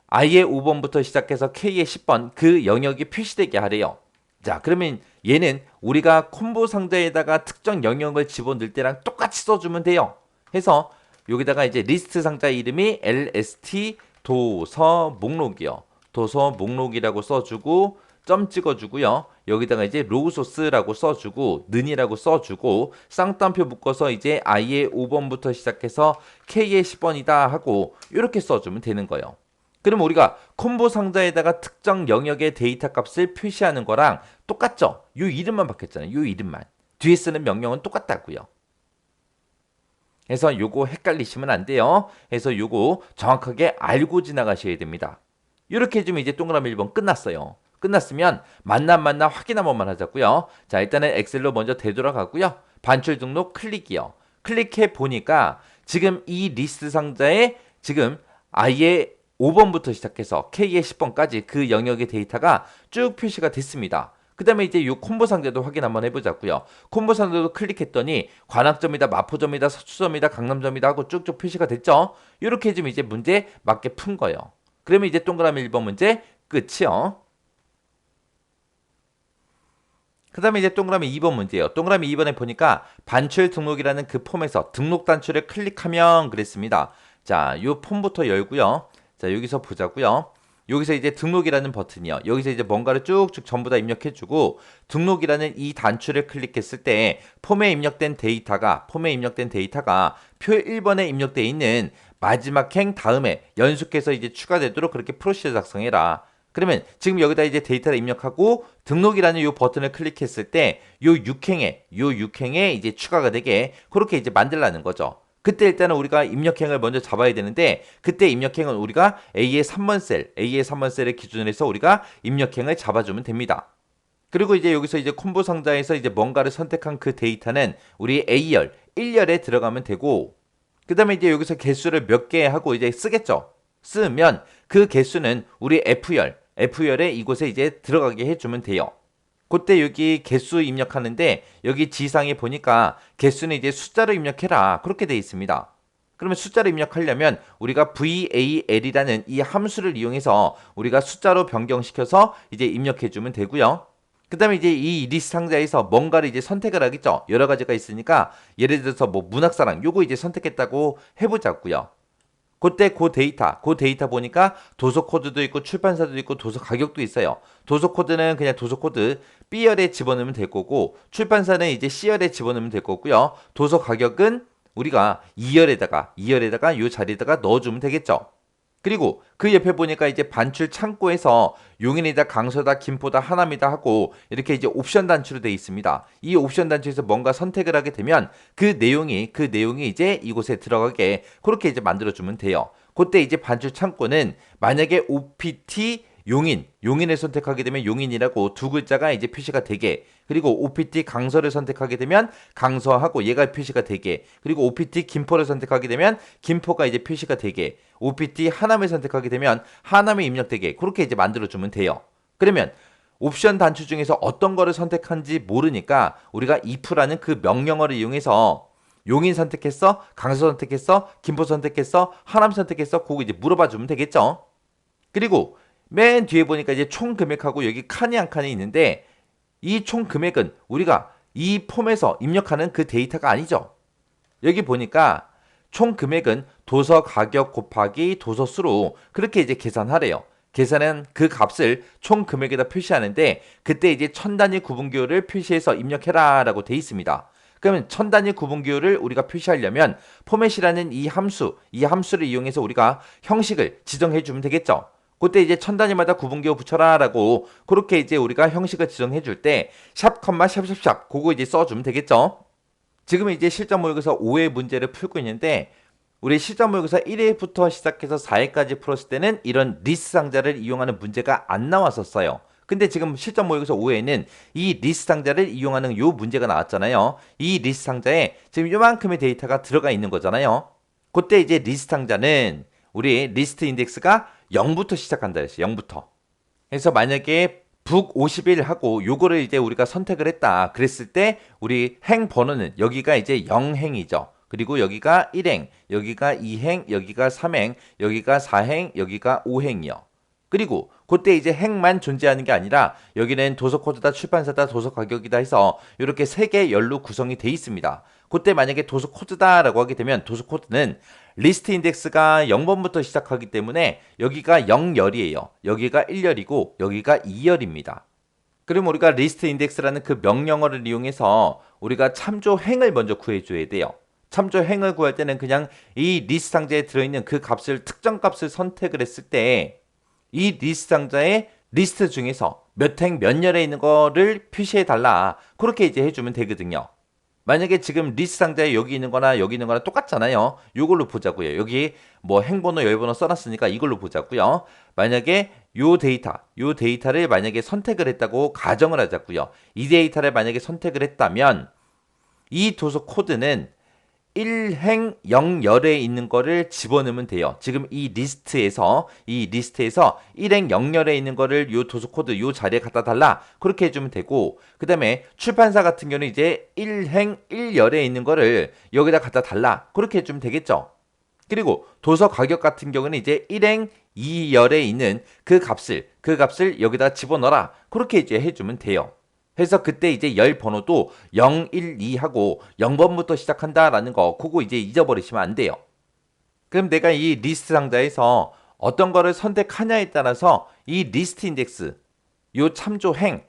I의 5번부터 시작해서 K의 10번 그 영역이 표시되게 하래요. 자, 그러면 얘는 우리가 콤보 상자에다가 특정 영역을 집어넣을 때랑 똑같이 써주면 돼요. 해서 여기다가 이제 리스트 상자 이름이 LST 도서 목록이요. 도서 목록이라고 써주고 점 찍어주고요. 여기다가 이제 로우 소스라고 써주고 는이라고 써주고 쌍따옴표 묶어서 이제 I의 5번부터 시작해서 K의 10번이다 하고 이렇게 써주면 되는 거예요. 그럼 우리가 콤보 상자에다가 특정 영역의 데이터 값을 표시하는 거랑 똑같죠? 요 이름만 바뀌었잖아요. 요 이름만. 뒤에 쓰는 명령은 똑같다고요. 그래서 요거 헷갈리시면 안 돼요. 그래서 요거 정확하게 알고 지나가셔야 됩니다. 이렇게 해주면 이제 동그라미 1번 끝났어요. 끝났으면 만남 확인 한 번만 하자고요. 자, 일단은 엑셀로 먼저 되돌아가고요. 반출 등록 클릭이요. 클릭해 보니까 지금 이 리스트 상자에 지금 I의 5번부터 시작해서 K의 10번까지 그 영역의 데이터가 쭉 표시가 됐습니다. 그 다음에 이제 이 콤보 상자도 확인 한번 해보자고요. 콤보 상자도 클릭했더니 관악점이다, 마포점이다, 서초점이다, 강남점이다 하고 쭉쭉 표시가 됐죠. 이렇게 해주면 이제 문제 맞게 푼 거예요. 그러면 이제 동그라미 1번 문제 끝이요. 그 다음에 이제 동그라미 2번 문제예요. 동그라미 2번에 보니까 반출 등록이라는 그 폼에서 등록 단추를 클릭하면 그랬습니다. 자, 이 폼부터 열고요. 자, 여기서 보자고요. 여기서 이제 등록이라는 버튼이요. 여기서 이제 뭔가를 쭉쭉 전부 다 입력해주고 등록이라는 이 단추를 클릭했을 때 폼에 입력된 데이터가 표 1번에 입력되어 있는 마지막 행 다음에 연속해서 이제 추가되도록 그렇게 프로시저 작성해라. 그러면 지금 여기다 이제 데이터를 입력하고 등록이라는 이 버튼을 클릭했을 때 요 6행에 이제 추가가 되게 그렇게 이제 만들라는 거죠. 그때 일단은 우리가 입력행을 먼저 잡아야 되는데 그때 입력행은 우리가 A의 3번 셀을 기준으로 해서 우리가 입력행을 잡아주면 됩니다. 그리고 이제 여기서 이제 콤보 상자에서 이제 뭔가를 선택한 그 데이터는 우리 A열 1열에 들어가면 되고 그 다음에 이제 여기서 개수를 몇 개 하고 이제 쓰겠죠. 쓰면 그 개수는 우리 F열에 이곳에 이제 들어가게 해주면 돼요. 그때 여기 개수 입력하는데 여기 지상에 보니까 개수는 이제 숫자로 입력해라 그렇게 되어 있습니다. 그러면 숫자로 입력하려면 우리가 VAL이라는 이 함수를 이용해서 우리가 숫자로 변경시켜서 이제 입력해주면 되고요. 그 다음에 이제 이 리스트 상자에서 뭔가를 이제 선택을 하겠죠. 여러 가지가 있으니까 예를 들어서 뭐 문학사랑 요거 이제 선택했다고 해보자고요. 그때 그 데이터 보니까 도서 코드도 있고 출판사도 있고 도서 가격도 있어요. 도서 코드는 그냥 도서 코드 B열에 집어넣으면 될 거고 출판사는 이제 C열에 집어넣으면 될 거고요. 도서 가격은 우리가 2열에다가 요 자리에다가 넣어주면 되겠죠. 그리고 그 옆에 보니까 이제 반출 창고에서 용인이다, 강서다, 김포다, 하남이다 하고 이렇게 이제 옵션 단추로 되어 있습니다. 이 옵션 단추에서 뭔가 선택을 하게 되면 그 내용이 이제 이곳에 들어가게 그렇게 이제 만들어주면 돼요. 그때 이제 반출 창고는 만약에 OPT 용인을 선택하게 되면 용인이라고 두 글자가 이제 표시가 되게 그리고 OPT 강서를 선택하게 되면 강서하고 얘가 표시가 되게 그리고 OPT 김포를 선택하게 되면 김포가 이제 표시가 되게 OPT 하남을 선택하게 되면 하남이 입력되게 그렇게 이제 만들어주면 돼요. 그러면 옵션 단추 중에서 어떤 거를 선택한지 모르니까 우리가 if라는 그 명령어를 이용해서 용인 선택했어? 강서 선택했어? 김포 선택했어? 하남 선택했어? 그거 이제 물어봐 주면 되겠죠. 그리고 맨 뒤에 보니까 이제 총 금액하고 여기 칸이 한 칸이 있는데 이 총 금액은 우리가 이 폼에서 입력하는 그 데이터가 아니죠. 여기 보니까 총 금액은 도서 가격 곱하기 도서 수로 그렇게 이제 계산하래요. 계산은 그 값을 총 금액에다 표시하는데 그때 이제 천 단위 구분기호를 표시해서 입력해라라고 돼 있습니다. 그러면 천 단위 구분기호를 우리가 표시하려면 포맷이라는 이 함수를 이용해서 우리가 형식을 지정해 주면 되겠죠. 그때 이제 천 단위마다 구분기호 붙여라라고 그렇게 이제 우리가 형식을 지정해 줄 때 샵 컴마 샵샵샵 그거 이제 써주면 되겠죠. 지금 이제 실전 모의고사 5회 문제를 풀고 있는데 우리 실전 모의고사 1회부터 시작해서 4회까지 풀었을 때는 이런 리스트 상자를 이용하는 문제가 안 나왔었어요. 근데 지금 실전 모의고사 5회에는 이 리스트 상자를 이용하는 요 문제가 나왔잖아요. 이 리스트 상자에 지금 요만큼의 데이터가 들어가 있는 거잖아요. 그때 이제 리스트 상자는 우리 리스트 인덱스가 0부터 시작한다 했어요. 0부터. 그래서 만약에 북 51 하고 요거를 이제 우리가 선택을 했다. 그랬을 때 우리 행 번호는 여기가 이제 0행이죠. 그리고 여기가 1행, 여기가 2행, 여기가 3행, 여기가 4행, 여기가 5행이요. 그리고 그때 이제 행만 존재하는 게 아니라 여기는 도서 코드다, 출판사다, 도서 가격이다 해서 이렇게 세 개 열로 구성이 돼 있습니다. 그때 만약에 도서 코드다라고 하게 되면 도서 코드는 리스트 인덱스가 0번부터 시작하기 때문에 여기가 0열이에요. 여기가 1열이고 여기가 2열입니다. 그럼 우리가 리스트 인덱스라는 그 명령어를 이용해서 우리가 참조 행을 먼저 구해줘야 돼요. 참조 행을 구할 때는 그냥 이 리스트 상자에 들어있는 그 값을 특정 값을 선택을 했을 때 이 리스트 상자의 리스트 중에서 몇 행 몇 열에 있는 거를 표시해 달라. 그렇게 이제 해주면 되거든요. 만약에 지금 리스트 상자에 여기 있는 거나 여기 있는 거나 똑같잖아요. 이걸로 보자고요. 여기 뭐 행번호, 열번호 써놨으니까 이걸로 보자고요. 만약에 요 데이터를 만약에 선택을 했다고 가정을 하자고요. 이 데이터를 만약에 선택을 했다면 이 도서 코드는 1행 0열에 있는 거를 집어넣으면 돼요. 지금 이 리스트에서 1행 0열에 있는 거를 요 도서 코드 요 자리에 갖다 달라. 그렇게 해주면 되고 그 다음에 출판사 같은 경우는 이제 1행 1열에 있는 거를 여기다 갖다 달라. 그렇게 해주면 되겠죠. 그리고 도서 가격 같은 경우는 이제 1행 2열에 있는 그 값을 여기다 집어넣어라. 그렇게 이제 해주면 돼요. 해서 그때 이제 열 번호도 0, 1, 2 하고 0번부터 시작한다라는 거 그거 이제 잊어버리시면 안 돼요. 그럼 내가 이 리스트 상자에서 어떤 거를 선택하냐에 따라서 이 리스트 인덱스 요 참조 행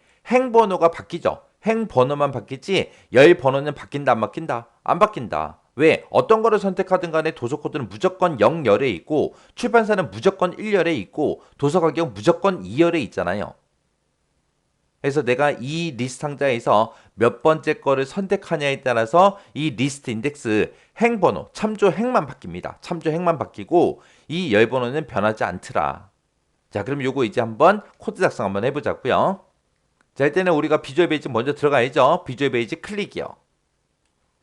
번호가 바뀌죠. 행 번호만 바뀌지 열 번호는 바뀐다 안 바뀐다? 안 바뀐다. 왜? 어떤 거를 선택하든 간에 도서 코드는 무조건 0열에 있고 출판사는 무조건 1열에 있고 도서 가격은 무조건 2열에 있잖아요. 그래서 내가 이 리스트 상자에서 몇 번째 거를 선택하냐에 따라서 이 리스트 인덱스 행번호, 참조 행만 바뀝니다. 참조 행만 바뀌고 이 열 번호는 변하지 않더라. 자, 그럼 요거 이제 한번 코드 작성 한번 해보자고요. 자, 일단은 우리가 비주얼 베이지 먼저 들어가야죠. 비주얼 베이지 클릭이요.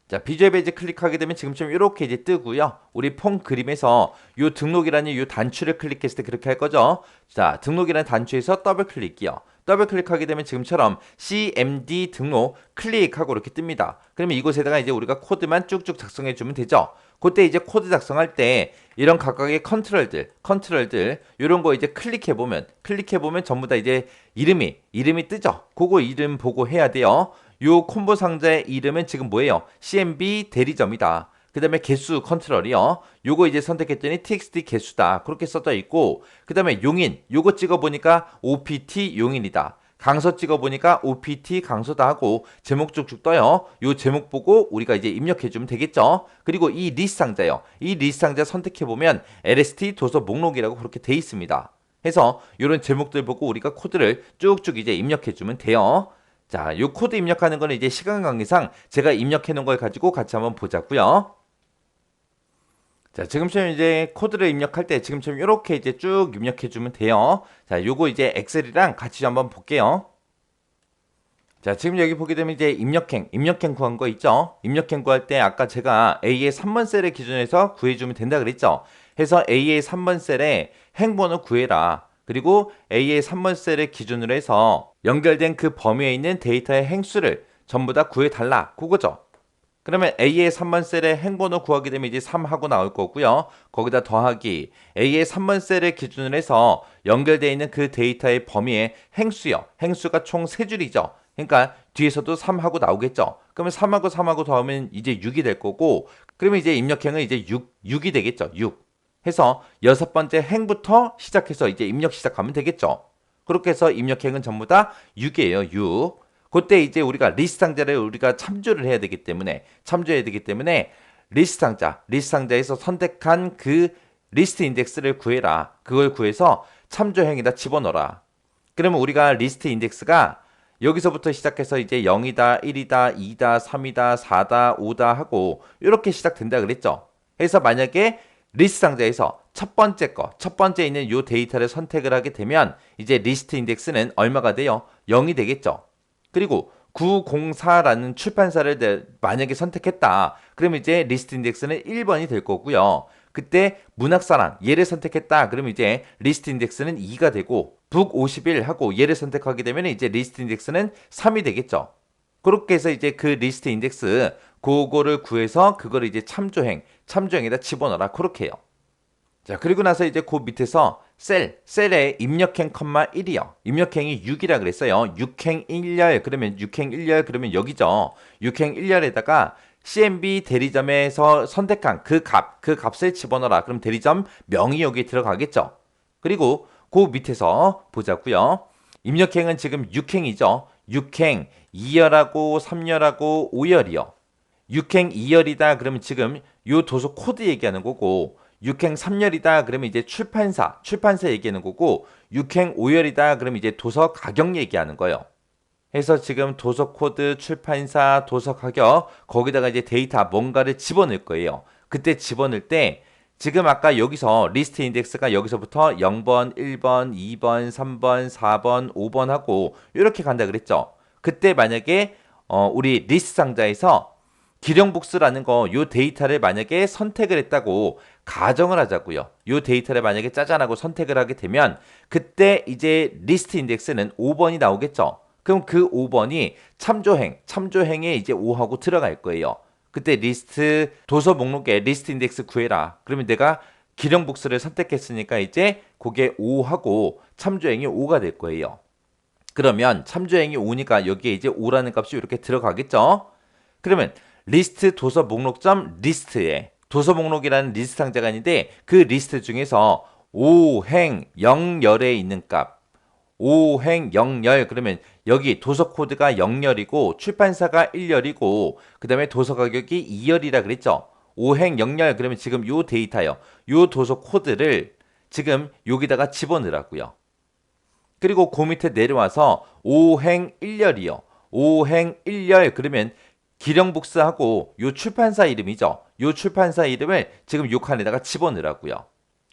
자, 비주얼 베이지 클릭하게 되면 지금처럼 이렇게 이제 뜨고요. 우리 폰 그림에서 요 등록이라는 요 단추를 클릭했을 때 그렇게 할 거죠. 자, 등록이라는 단추에서 더블 클릭이요. 더블 클릭하게 되면 지금처럼 CMD 등록 클릭하고 이렇게 뜹니다. 그러면 이곳에다가 이제 우리가 코드만 쭉쭉 작성해 주면 되죠. 그때 이제 코드 작성할 때 이런 각각의 컨트롤들 이런 거 이제 클릭해 보면 전부 다 이제 이름이 뜨죠. 그거 이름 보고 해야 돼요. 요 콤보 상자의 이름은 지금 뭐예요? CMB 대리점이다. 그 다음에 개수 컨트롤이요. 요거 이제 선택했더니 txt 개수다. 그렇게 써져 있고 그 다음에 용인 요거 찍어보니까 opt 용인이다. 강서 찍어보니까 opt 강서다 하고 제목 쭉쭉 떠요. 요 제목 보고 우리가 이제 입력해주면 되겠죠. 그리고 이 리스트 상자요. 이 리스트 상자 선택해보면 lst 도서 목록이라고 그렇게 돼 있습니다. 해서 요런 제목들 보고 우리가 코드를 쭉쭉 이제 입력해주면 돼요. 자, 요 코드 입력하는 거는 이제 시간 관계상 제가 입력해 놓은 걸 가지고 같이 한번 보자고요. 자, 지금처럼 이제 코드를 입력할 때 지금처럼 이렇게 이제 쭉 입력해 주면 돼요. 자, 요거 이제 엑셀이랑 같이 한번 볼게요. 자, 지금 여기 보게 되면 이제 입력행 구한 거 있죠? 입력행 구할 때 아까 제가 A의 3번 셀을 기준해서 구해주면 된다 그랬죠? 해서 A의 3번 셀에 행번호 구해라. 그리고 A의 3번 셀을 기준으로 해서 연결된 그 범위에 있는 데이터의 행수를 전부 다 구해달라. 그거죠. 그러면 A의 3번 셀의 행번호 구하게 되면 이제 3하고 나올 거고요. 거기다 더하기 A의 3번 셀을 기준으로 해서 연결되어 있는 그 데이터의 범위의 행수요. 행수가 총 3줄이죠. 그러니까 뒤에서도 3하고 나오겠죠. 그러면 3하고 3하고 더하면 이제 6이 될 거고, 그러면 이제 입력행은 이제 6이 되겠죠. 6. 해서 여섯 번째 행부터 시작해서 이제 입력 시작하면 되겠죠. 그렇게 해서 입력행은 전부 다 6이에요. 6. 그때 이제 우리가 리스트 상자를 우리가 참조를 해야 되기 때문에 리스트 상자에서 선택한 그 리스트 인덱스를 구해라. 그걸 구해서 참조행에다 집어넣어라. 그러면 우리가 리스트 인덱스가 여기서부터 시작해서 이제 0이다, 1이다, 2다, 3이다, 4다, 5다 하고 이렇게 시작된다 그랬죠. 그래서 만약에 리스트 상자에서 첫 번째 있는 요 데이터를 선택을 하게 되면 이제 리스트 인덱스는 얼마가 돼요? 0이 되겠죠. 그리고 904라는 출판사를 만약에 선택했다. 그러면 이제 리스트 인덱스는 1번이 될 거고요. 그때 문학사랑 얘를 선택했다. 그러면 이제 리스트 인덱스는 2가 되고 북 51 하고 얘를 선택하게 되면 이제 리스트 인덱스는 3이 되겠죠. 그렇게 해서 이제 그 리스트 인덱스 그거를 구해서 그거를 이제 참조행에다 집어넣어라. 그렇게 해요. 자, 그리고 나서 이제 그 밑에서 셀에 입력행, 1이요. 입력행이 6이라 그랬어요. 6행 1열, 그러면 6행 1열, 그러면 여기죠. 6행 1열에다가 CMB 대리점에서 선택한 그 값을 집어넣어라. 그럼 대리점 명이 여기 들어가겠죠. 그리고 그 밑에서 보자고요. 입력행은 지금 6행이죠. 6행 2열하고 3열하고 5열이요. 6행 2열이다. 그러면 지금 요 도서 코드 얘기하는 거고 6행 3열이다. 그러면 이제 출판사 얘기하는 거고 6행 5열이다. 그러면 이제 도서 가격 얘기하는 거예요. 해서 지금 도서 코드, 출판사, 도서 가격 거기다가 이제 데이터 뭔가를 집어넣을 거예요. 그때 집어넣을 때 지금 아까 여기서 리스트 인덱스가 여기서부터 0번, 1번, 2번, 3번, 4번, 5번 하고 이렇게 간다 그랬죠. 그때 만약에 우리 리스트 상자에서 기령복수라는 요 데이터를 만약에 선택을 했다고 가정을 하자고요. 요 데이터를 만약에 짜잔하고 선택을 하게 되면 그때 이제 리스트 인덱스는 5번이 나오겠죠. 그럼 그 5번이 참조행에 이제 5하고 들어갈 거예요. 그때 리스트 도서 목록에 리스트 인덱스 구해라. 그러면 내가 기령복수를 선택했으니까 이제 그게 5하고 참조행이 5가 될 거예요. 그러면 참조행이 5니까 여기에 이제 5라는 값이 이렇게 들어가겠죠. 그러면 리스트 도서 목록점 리스트에 도서 목록이라는 리스트 상자가 있는데 그 리스트 중에서 5행 0열에 있는 값 5행 0열 그러면 여기 도서 코드가 0열이고 출판사가 1열이고 그 다음에 도서 가격이 2열이라 그랬죠. 5행 0열 그러면 지금 요 데이터요. 요 도서 코드를 지금 여기다가 집어넣으라고요. 그리고 그 밑에 내려와서 5행 1열이요. 5행 1열 그러면 기령북스하고 요 출판사 이름이죠. 요 출판사 이름을 지금 요 칸에다가 집어넣으라고요.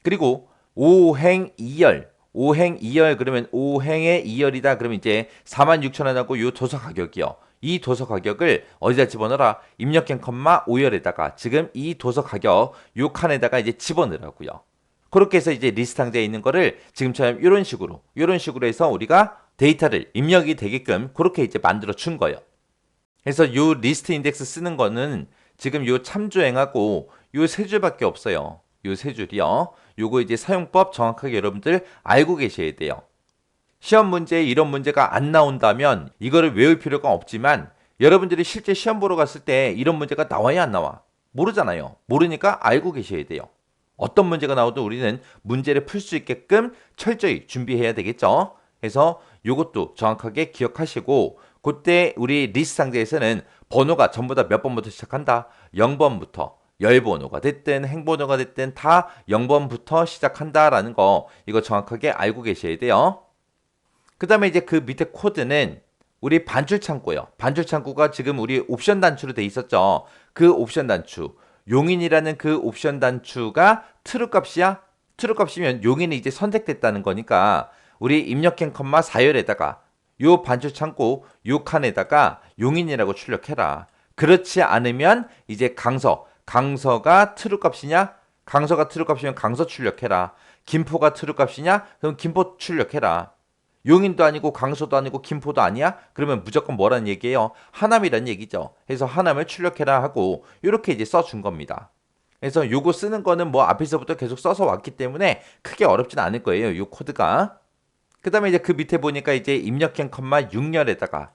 그리고 5행 2열 그러면 5행의 2열이다. 그러면 이제 46,000원하고 요 도서 가격이요. 이 도서 가격을 어디다 집어넣어라? 입력행, 5열에다가 지금 이 도서 가격 요 칸에다가 이제 집어넣으라고요. 그렇게 해서 이제 리스트 상자에 있는 거를 지금처럼 이런 식으로 해서 우리가 데이터를 입력이 되게끔 그렇게 이제 만들어 준 거예요. 그래서 요 리스트 인덱스 쓰는 거는 지금 요 참조행하고 요 세 줄밖에 없어요. 요 세 줄이요. 요거 이제 사용법 정확하게 여러분들 알고 계셔야 돼요. 시험 문제에 이런 문제가 안 나온다면 이거를 외울 필요가 없지만 여러분들이 실제 시험 보러 갔을 때 이런 문제가 나와야 안 나와? 모르잖아요. 모르니까 알고 계셔야 돼요. 어떤 문제가 나와도 우리는 문제를 풀 수 있게끔 철저히 준비해야 되겠죠. 그래서 요것도 정확하게 기억하시고 그때 우리 리스트 상자에서는 번호가 전부 다 몇 번부터 시작한다? 0번부터 열번호가 됐든 행번호가 됐든 다 0번부터 시작한다라는 거 이거 정확하게 알고 계셔야 돼요. 그 다음에 이제 그 밑에 코드는 우리 반출 창구예요. 반출 창구가 지금 우리 옵션 단추로 돼 있었죠. 그 옵션 단추 용인이라는 그 옵션 단추가 true 값이야? true 값이면 용인이 이제 선택됐다는 거니까 우리 입력행, 4열에다가 요 반출 창구 요 칸에다가 용인이라고 출력해라. 그렇지 않으면 이제 강서가 true 값이냐? 강서가 true 값이면 강서 출력해라. 김포가 true 값이냐? 그럼 김포 출력해라. 용인도 아니고 강서도 아니고 김포도 아니야? 그러면 무조건 뭐라는 얘기예요? 하남이라는 얘기죠. 그래서 하남을 출력해라 하고 이렇게 이제 써준 겁니다. 그래서 요거 쓰는 거는 뭐 앞에서부터 계속 써서 왔기 때문에 크게 어렵진 않을 거예요. 요 코드가. 그 다음에 이제 그 밑에 보니까 이제 입력행, 6열에다가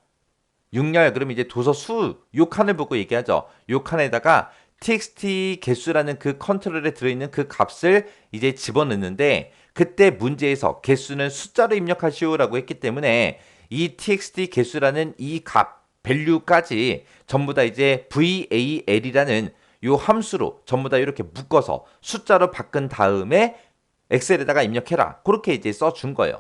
6열 그럼 이제 도서 수 요 칸을 보고 얘기하죠. 요 칸에다가 txt 개수라는 그 컨트롤에 들어있는 그 값을 이제 집어넣는데 그때 문제에서 개수는 숫자로 입력하시오라고 했기 때문에 이 txt 개수라는 이 값 밸류까지 전부 다 이제 val이라는 요 함수로 전부 다 이렇게 묶어서 숫자로 바꾼 다음에 엑셀에다가 입력해라. 그렇게 이제 써준 거예요.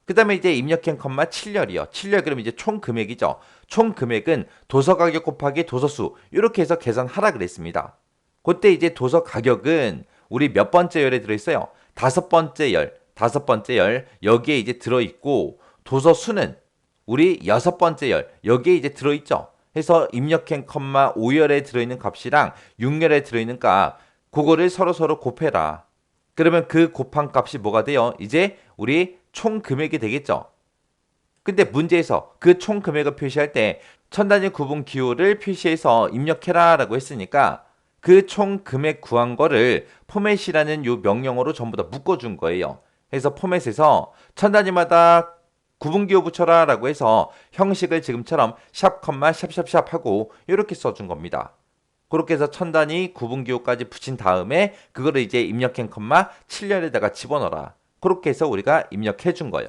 그 다음에 이제 입력한 컴마 7열이요. 7열 그럼 이제 총 금액이죠. 총 금액은 도서 가격 곱하기 도서 수 이렇게 해서 계산하라 그랬습니다. 그때 이제 도서 가격은 우리 몇 번째 열에 들어있어요? 다섯 번째 열 여기에 이제 들어있고 도서 수는 우리 여섯 번째 열 여기에 이제 들어있죠. 해서 입력한 컴마 5열에 들어있는 값이랑 6열에 들어있는 값 그거를 서로 곱해라. 그러면 그 곱한 값이 뭐가 돼요? 이제 우리 총 금액이 되겠죠. 근데 문제에서 그 총 금액을 표시할 때 천단위 구분 기호를 표시해서 입력해라 라고 했으니까 그 총 금액 구한 거를 포맷이라는 요 명령어로 전부 다 묶어준 거예요. 그래서 포맷에서 천단위마다 구분 기호 붙여라 라고 해서 형식을 지금처럼 샵, 샵 하고 이렇게 써준 겁니다. 그렇게 해서 천단위 구분 기호까지 붙인 다음에 그거를 이제 입력한 컴마 7열에다가 집어넣어라. 그렇게 해서 우리가 입력해 준 거예요.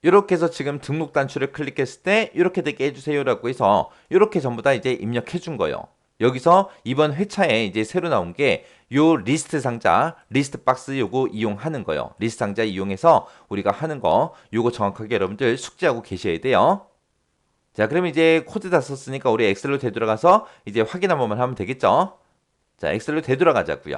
이렇게 해서 지금 등록 단추를 클릭했을 때 이렇게 되게 해주세요 라고 해서 이렇게 전부 다 이제 입력해 준 거예요. 여기서 이번 회차에 이제 새로 나온 게 요 리스트 상자, 리스트 박스 요거 이용하는 거예요. 리스트 상자 이용해서 우리가 하는 거 요거 정확하게 여러분들 숙지하고 계셔야 돼요. 자, 그럼 이제 코드 다 썼으니까 우리 엑셀로 되돌아가서 이제 확인 한 번만 하면 되겠죠? 자, 엑셀로 되돌아가자고요.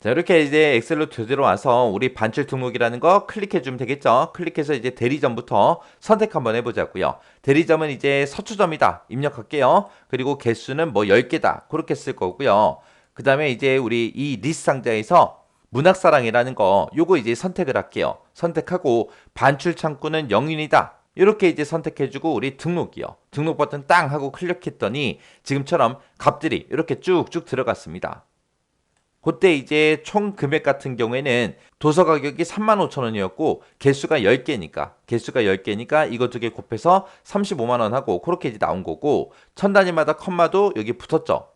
자, 이렇게 이제 엑셀로 되돌아와서 우리 반출 등록이라는 거 클릭해 주면 되겠죠? 클릭해서 이제 대리점부터 선택 한번 해보자고요. 대리점은 이제 서초점이다. 입력할게요. 그리고 개수는 뭐 10개다. 그렇게 쓸 거고요. 그 다음에 이제 우리 이 리스트 상자에서 문학사랑이라는 거 요거 이제 선택을 할게요. 선택하고 반출 창구는 0인이다. 이렇게 이제 선택해주고 우리 등록이요. 등록 버튼 땅 하고 클릭했더니 지금처럼 값들이 이렇게 쭉쭉 들어갔습니다. 그때 이제 총 금액 같은 경우에는 도서 가격이 35,000원이었고 개수가 10개니까 이거 두 개 곱해서 35만 원 하고 그렇게 이제 나온 거고 천 단위마다 컴마도 여기 붙었죠.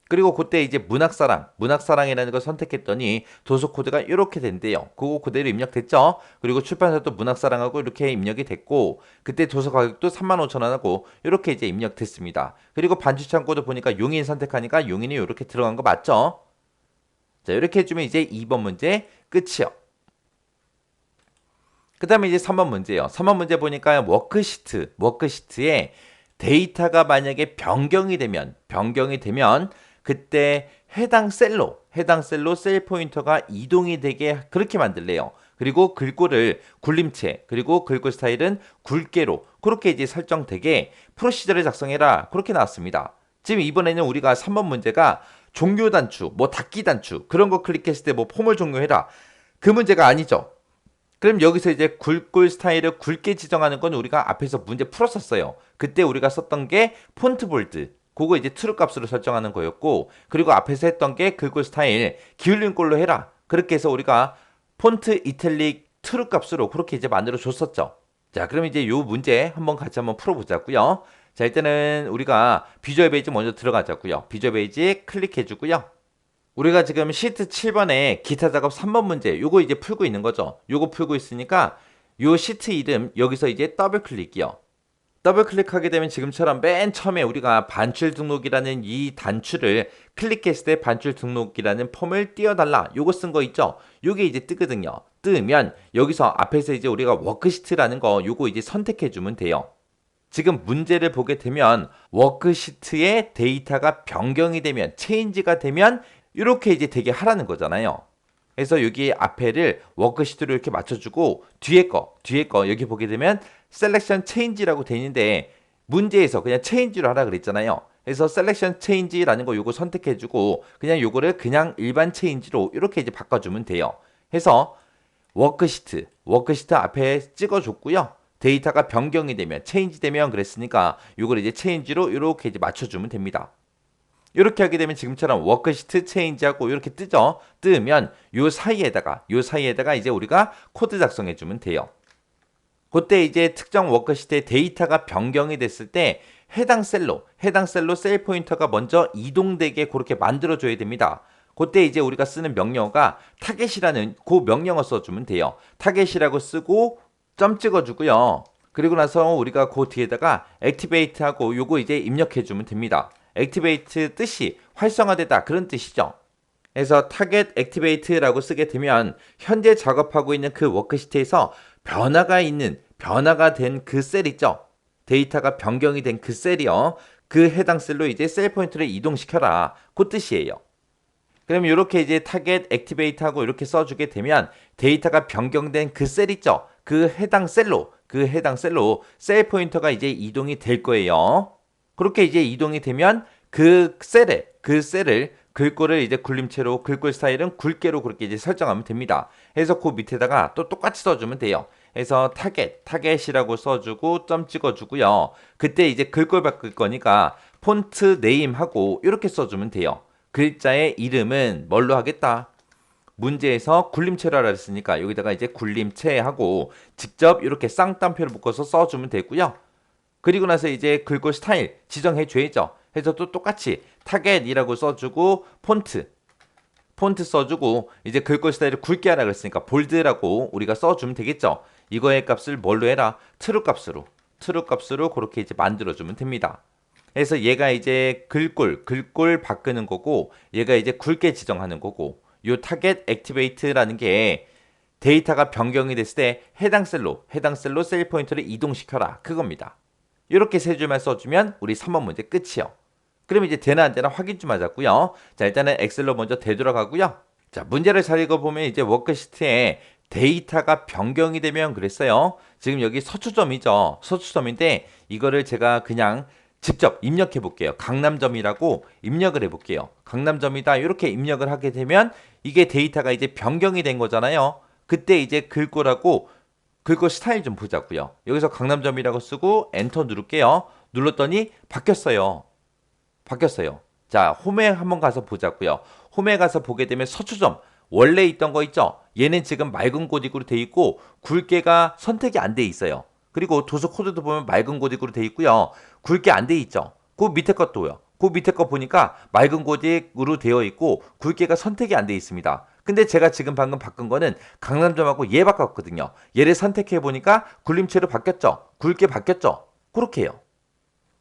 그리고 그때 이제 문학사랑이라는 걸 선택했더니 도서 코드가 이렇게 된대요. 그거 그대로 입력됐죠. 그리고 출판사도 문학사랑하고 이렇게 입력이 됐고 그때 도서 가격도 35,000원하고 이렇게 이제 입력됐습니다. 그리고 반출창고도 보니까 용인 선택하니까 용인이 이렇게 들어간 거 맞죠? 자, 이렇게 해주면 이제 2번 문제 끝이요. 그 다음에 이제 3번 문제예요. 3번 문제 보니까 워크시트에 데이터가 만약에 변경이 되면 그때 해당 셀로 셀 포인터가 이동이 되게 그렇게 만들래요. 그리고 글꼴을 굴림체 그리고 글꼴 스타일은 굵게로 그렇게 이제 설정되게 프로시저를 작성해라 그렇게 나왔습니다. 지금 이번에는 우리가 3번 문제가 종료 단추, 뭐 닫기 단추 그런 거 클릭했을 때 뭐 폼을 종료해라 그 문제가 아니죠. 그럼 여기서 이제 글꼴 스타일을 굵게 지정하는 건 우리가 앞에서 문제 풀었었어요. 그때 우리가 썼던 게 폰트 볼드 그거 이제 트루 값으로 설정하는 거였고 그리고 앞에서 했던 게 글꼴 스타일 기울린 꼴로 해라 그렇게 해서 우리가 폰트 이탈릭 트루 값으로 그렇게 이제 만들어 줬었죠. 자, 그럼 이제 요 문제 같이 한번 풀어보자고요. 자, 일단은 우리가 비주얼 베이지 먼저 들어가자고요. 비주얼 베이지 클릭해 주고요. 우리가 지금 시트 7번에 기타 작업 3번 문제 요거 이제 풀고 있는 거죠. 요거 풀고 있으니까 요 시트 이름 여기서 이제 더블 클릭이요. 더블 클릭하게 되면 지금처럼 맨 처음에 우리가 반출 등록이라는 이 단추를 클릭했을 때 반출 등록이라는 폼을 띄워달라 요거 쓴 거 있죠. 요게 이제 뜨거든요. 뜨면 여기서 앞에서 이제 우리가 워크시트라는 거 요거 이제 선택해 주면 돼요. 지금 문제를 보게 되면 워크시트의 데이터가 변경이 되면 체인지가 되면 이렇게 이제 되게 하라는 거잖아요. 그래서 여기 앞에를 워크시트로 이렇게 맞춰주고 뒤에 거 여기 보게 되면 셀렉션 체인지라고 돼 있는데 문제에서 그냥 체인지로 하라 그랬잖아요. 그래서 셀렉션 체인지라는 거 요거 선택해주고 그냥 요거를 그냥 일반 체인지로 이렇게 이제 바꿔주면 돼요. 해서 워크시트 앞에 찍어줬고요. 데이터가 변경이 되면 체인지 되면 그랬으니까 요걸 이제 체인지로 이렇게 이제 맞춰주면 됩니다. 이렇게 하게 되면 지금처럼 워크시트 체인지하고 이렇게 뜨죠. 뜨면 요 사이에다가 이제 우리가 코드 작성해 주면 돼요. 그때 이제 특정 워크시트의 데이터가 변경이 됐을 때 해당 셀로 셀 포인터가 먼저 이동되게 그렇게 만들어줘야 됩니다. 그때 이제 우리가 쓰는 명령어가 타겟이라는 그 명령어 써주면 돼요. 타겟이라고 쓰고 점 찍어주고요. 그리고 나서 우리가 그 뒤에다가 액티베이트하고 요거 이제 입력해주면 됩니다. 액티베이트 뜻이 활성화되다 그런 뜻이죠. 그래서 타겟 액티베이트라고 쓰게 되면 현재 작업하고 있는 그 워크시트에서 변화가 된 그 셀 있죠. 데이터가 변경이 된 그 셀이요. 그 해당 셀로 이제 셀 포인트를 이동시켜라. 그 뜻이에요. 그럼 이렇게 이제 타겟 액티베이트하고 이렇게 써주게 되면 데이터가 변경된 그 셀 있죠. 그 해당 셀로 셀 포인터가 이제 이동이 될 거예요. 그렇게 이제 이동이 되면 그 셀을 글꼴을 이제 굴림체로 글꼴 스타일은 굵게로 그렇게 이제 설정하면 됩니다. 그래서 그 밑에다가 또 똑같이 써주면 돼요. 그래서 타겟이라고 써주고 점 찍어주고요. 그때 이제 글꼴 바꿀 거니까 폰트 네임하고 이렇게 써주면 돼요. 글자의 이름은 뭘로 하겠다? 문제에서 굴림체로 하라 했으니까 여기다가 이제 굴림체하고 직접 이렇게 쌍따옴표를 묶어서 써주면 되고요. 그리고 나서 이제 글꼴 스타일 지정해 줘야죠. 해서 또 똑같이 타겟이라고 써주고 폰트 써주고 이제 글꼴 스타일을 굵게 하라 그랬으니까 볼드라고 우리가 써주면 되겠죠. 이거의 값을 뭘로 해라? 트루 값으로 그렇게 이제 만들어주면 됩니다. 그래서 얘가 이제 글꼴 바꾸는 거고 얘가 이제 굵게 지정하는 거고 요 타겟 액티베이트라는 게 데이터가 변경이 됐을 때 해당 셀로 셀 포인터를 이동시켜라 그겁니다. 이렇게 세 줄만 써주면 우리 3번 문제 끝이요. 그럼 이제 되나 안 되나 확인 좀 하자고요. 자, 일단은 엑셀로 먼저 되돌아가고요. 자, 문제를 잘 읽어보면 이제 워크시트에 데이터가 변경이 되면 그랬어요. 지금 여기 서초점이죠. 서초점인데 이거를 제가 그냥 직접 입력해 볼게요. 강남점이라고 입력을 해 볼게요. 강남점이다 이렇게 입력을 하게 되면 이게 데이터가 이제 변경이 된 거잖아요. 그때 이제 글꼴 스타일 좀 보자고요. 여기서 강남점이라고 쓰고 엔터 누를게요. 눌렀더니 바뀌었어요. 자, 홈에 한번 가서 보자고요. 홈에 가서 보게 되면 서초점 원래 있던 거 있죠? 얘는 지금 맑은 고딕으로 돼 있고 굵게가 선택이 안 돼 있어요. 그리고 도서 코드도 보면 맑은 고딕으로 돼 있고요. 굵게 안 돼 있죠. 그 밑에 것도요. 그 밑에 거 보니까 맑은 고딕으로 되어 있고 굵게가 선택이 안 돼 있습니다. 근데 제가 지금 방금 바꾼 거는 강남점하고 얘 바꿨거든요. 얘를 선택해 보니까 굴림체로 바뀌었죠. 굵게 바뀌었죠. 그렇게 해요.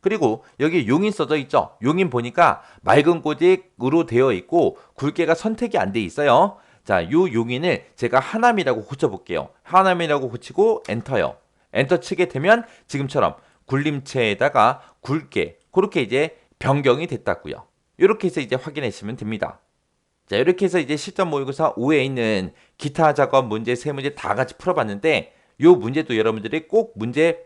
그리고 여기 용인 써져 있죠. 용인 보니까 맑은 고딕으로 되어 있고 굵게가 선택이 안 돼 있어요. 자, 요 용인을 제가 하남이라고 고쳐볼게요. 하남이라고 고치고 엔터요. 엔터 치게 되면 지금처럼 굴림체에다가 굵게 그렇게 이제 변경이 됐다고요. 이렇게 해서 이제 확인하시면 됩니다. 자, 이렇게 해서 이제 실전 모의고사 5에 있는 기타 작업 문제 세 문제 다 같이 풀어봤는데 요 문제도 여러분들이 꼭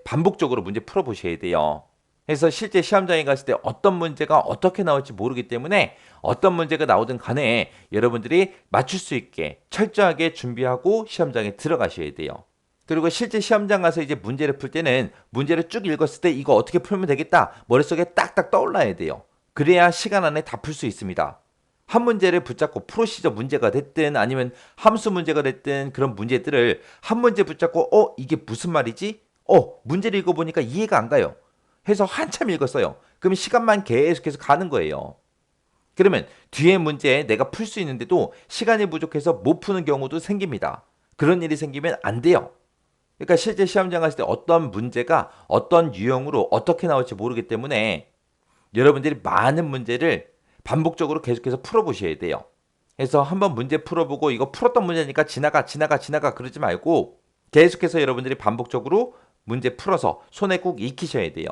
반복적으로 문제 풀어보셔야 돼요. 그래서 실제 시험장에 갔을 때 어떤 문제가 어떻게 나올지 모르기 때문에 어떤 문제가 나오든 간에 여러분들이 맞출 수 있게 철저하게 준비하고 시험장에 들어가셔야 돼요. 그리고 실제 시험장 가서 이제 문제를 풀 때는 문제를 쭉 읽었을 때 이거 어떻게 풀면 되겠다 머릿속에 딱딱 떠올라야 돼요. 그래야 시간 안에 다 풀 수 있습니다. 한 문제를 붙잡고 프로시저 문제가 됐든 아니면 함수 문제가 됐든 그런 문제들을 한 문제 붙잡고 이게 무슨 말이지? 문제를 읽어보니까 이해가 안 가요. 해서 한참 읽었어요. 그럼 시간만 계속해서 가는 거예요. 그러면 뒤에 문제 내가 풀 수 있는데도 시간이 부족해서 못 푸는 경우도 생깁니다. 그런 일이 생기면 안 돼요. 그러니까 실제 시험장 갔을 때 어떤 문제가 어떤 유형으로 어떻게 나올지 모르기 때문에 여러분들이 많은 문제를 반복적으로 계속해서 풀어보셔야 돼요. 그래서 한번 문제 풀어보고 이거 풀었던 문제니까 지나가 그러지 말고 계속해서 여러분들이 반복적으로 문제 풀어서 손에 꼭 익히셔야 돼요.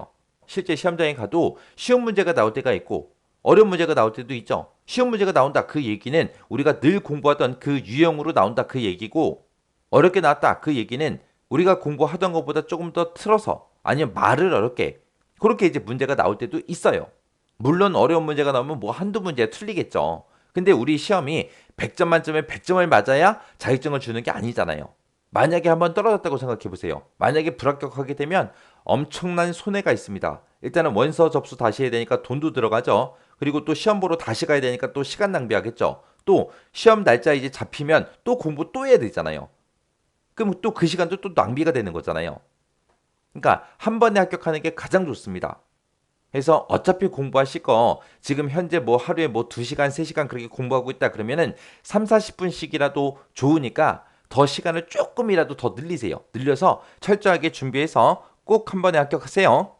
실제 시험장에 가도 쉬운 문제가 나올 때가 있고 어려운 문제가 나올 때도 있죠. 쉬운 문제가 나온다 그 얘기는 우리가 늘 공부하던 그 유형으로 나온다 그 얘기고 어렵게 나왔다 그 얘기는 우리가 공부하던 것보다 조금 더 틀어서 아니면 말을 어렵게 그렇게 이제 문제가 나올 때도 있어요. 물론 어려운 문제가 나오면 뭐 한두 문제 틀리겠죠. 근데 우리 시험이 100점 만점에 100점을 맞아야 자격증을 주는 게 아니잖아요. 만약에 한번 떨어졌다고 생각해 보세요. 만약에 불합격하게 되면 엄청난 손해가 있습니다. 일단은 원서 접수 다시 해야 되니까 돈도 들어가죠. 그리고 또 시험 보러 다시 가야 되니까 또 시간 낭비하겠죠. 또 시험 날짜 이제 잡히면 또 공부 또 해야 되잖아요. 그럼 또 그 시간도 또 낭비가 되는 거잖아요. 그러니까 한 번에 합격하는 게 가장 좋습니다. 그래서 어차피 공부하실 거 지금 현재 뭐 하루에 뭐 2시간, 3시간 그렇게 공부하고 있다 그러면은 3, 40분씩이라도 좋으니까 더 시간을 조금이라도 더 늘리세요. 늘려서 철저하게 준비해서 꼭 한 번에 합격하세요.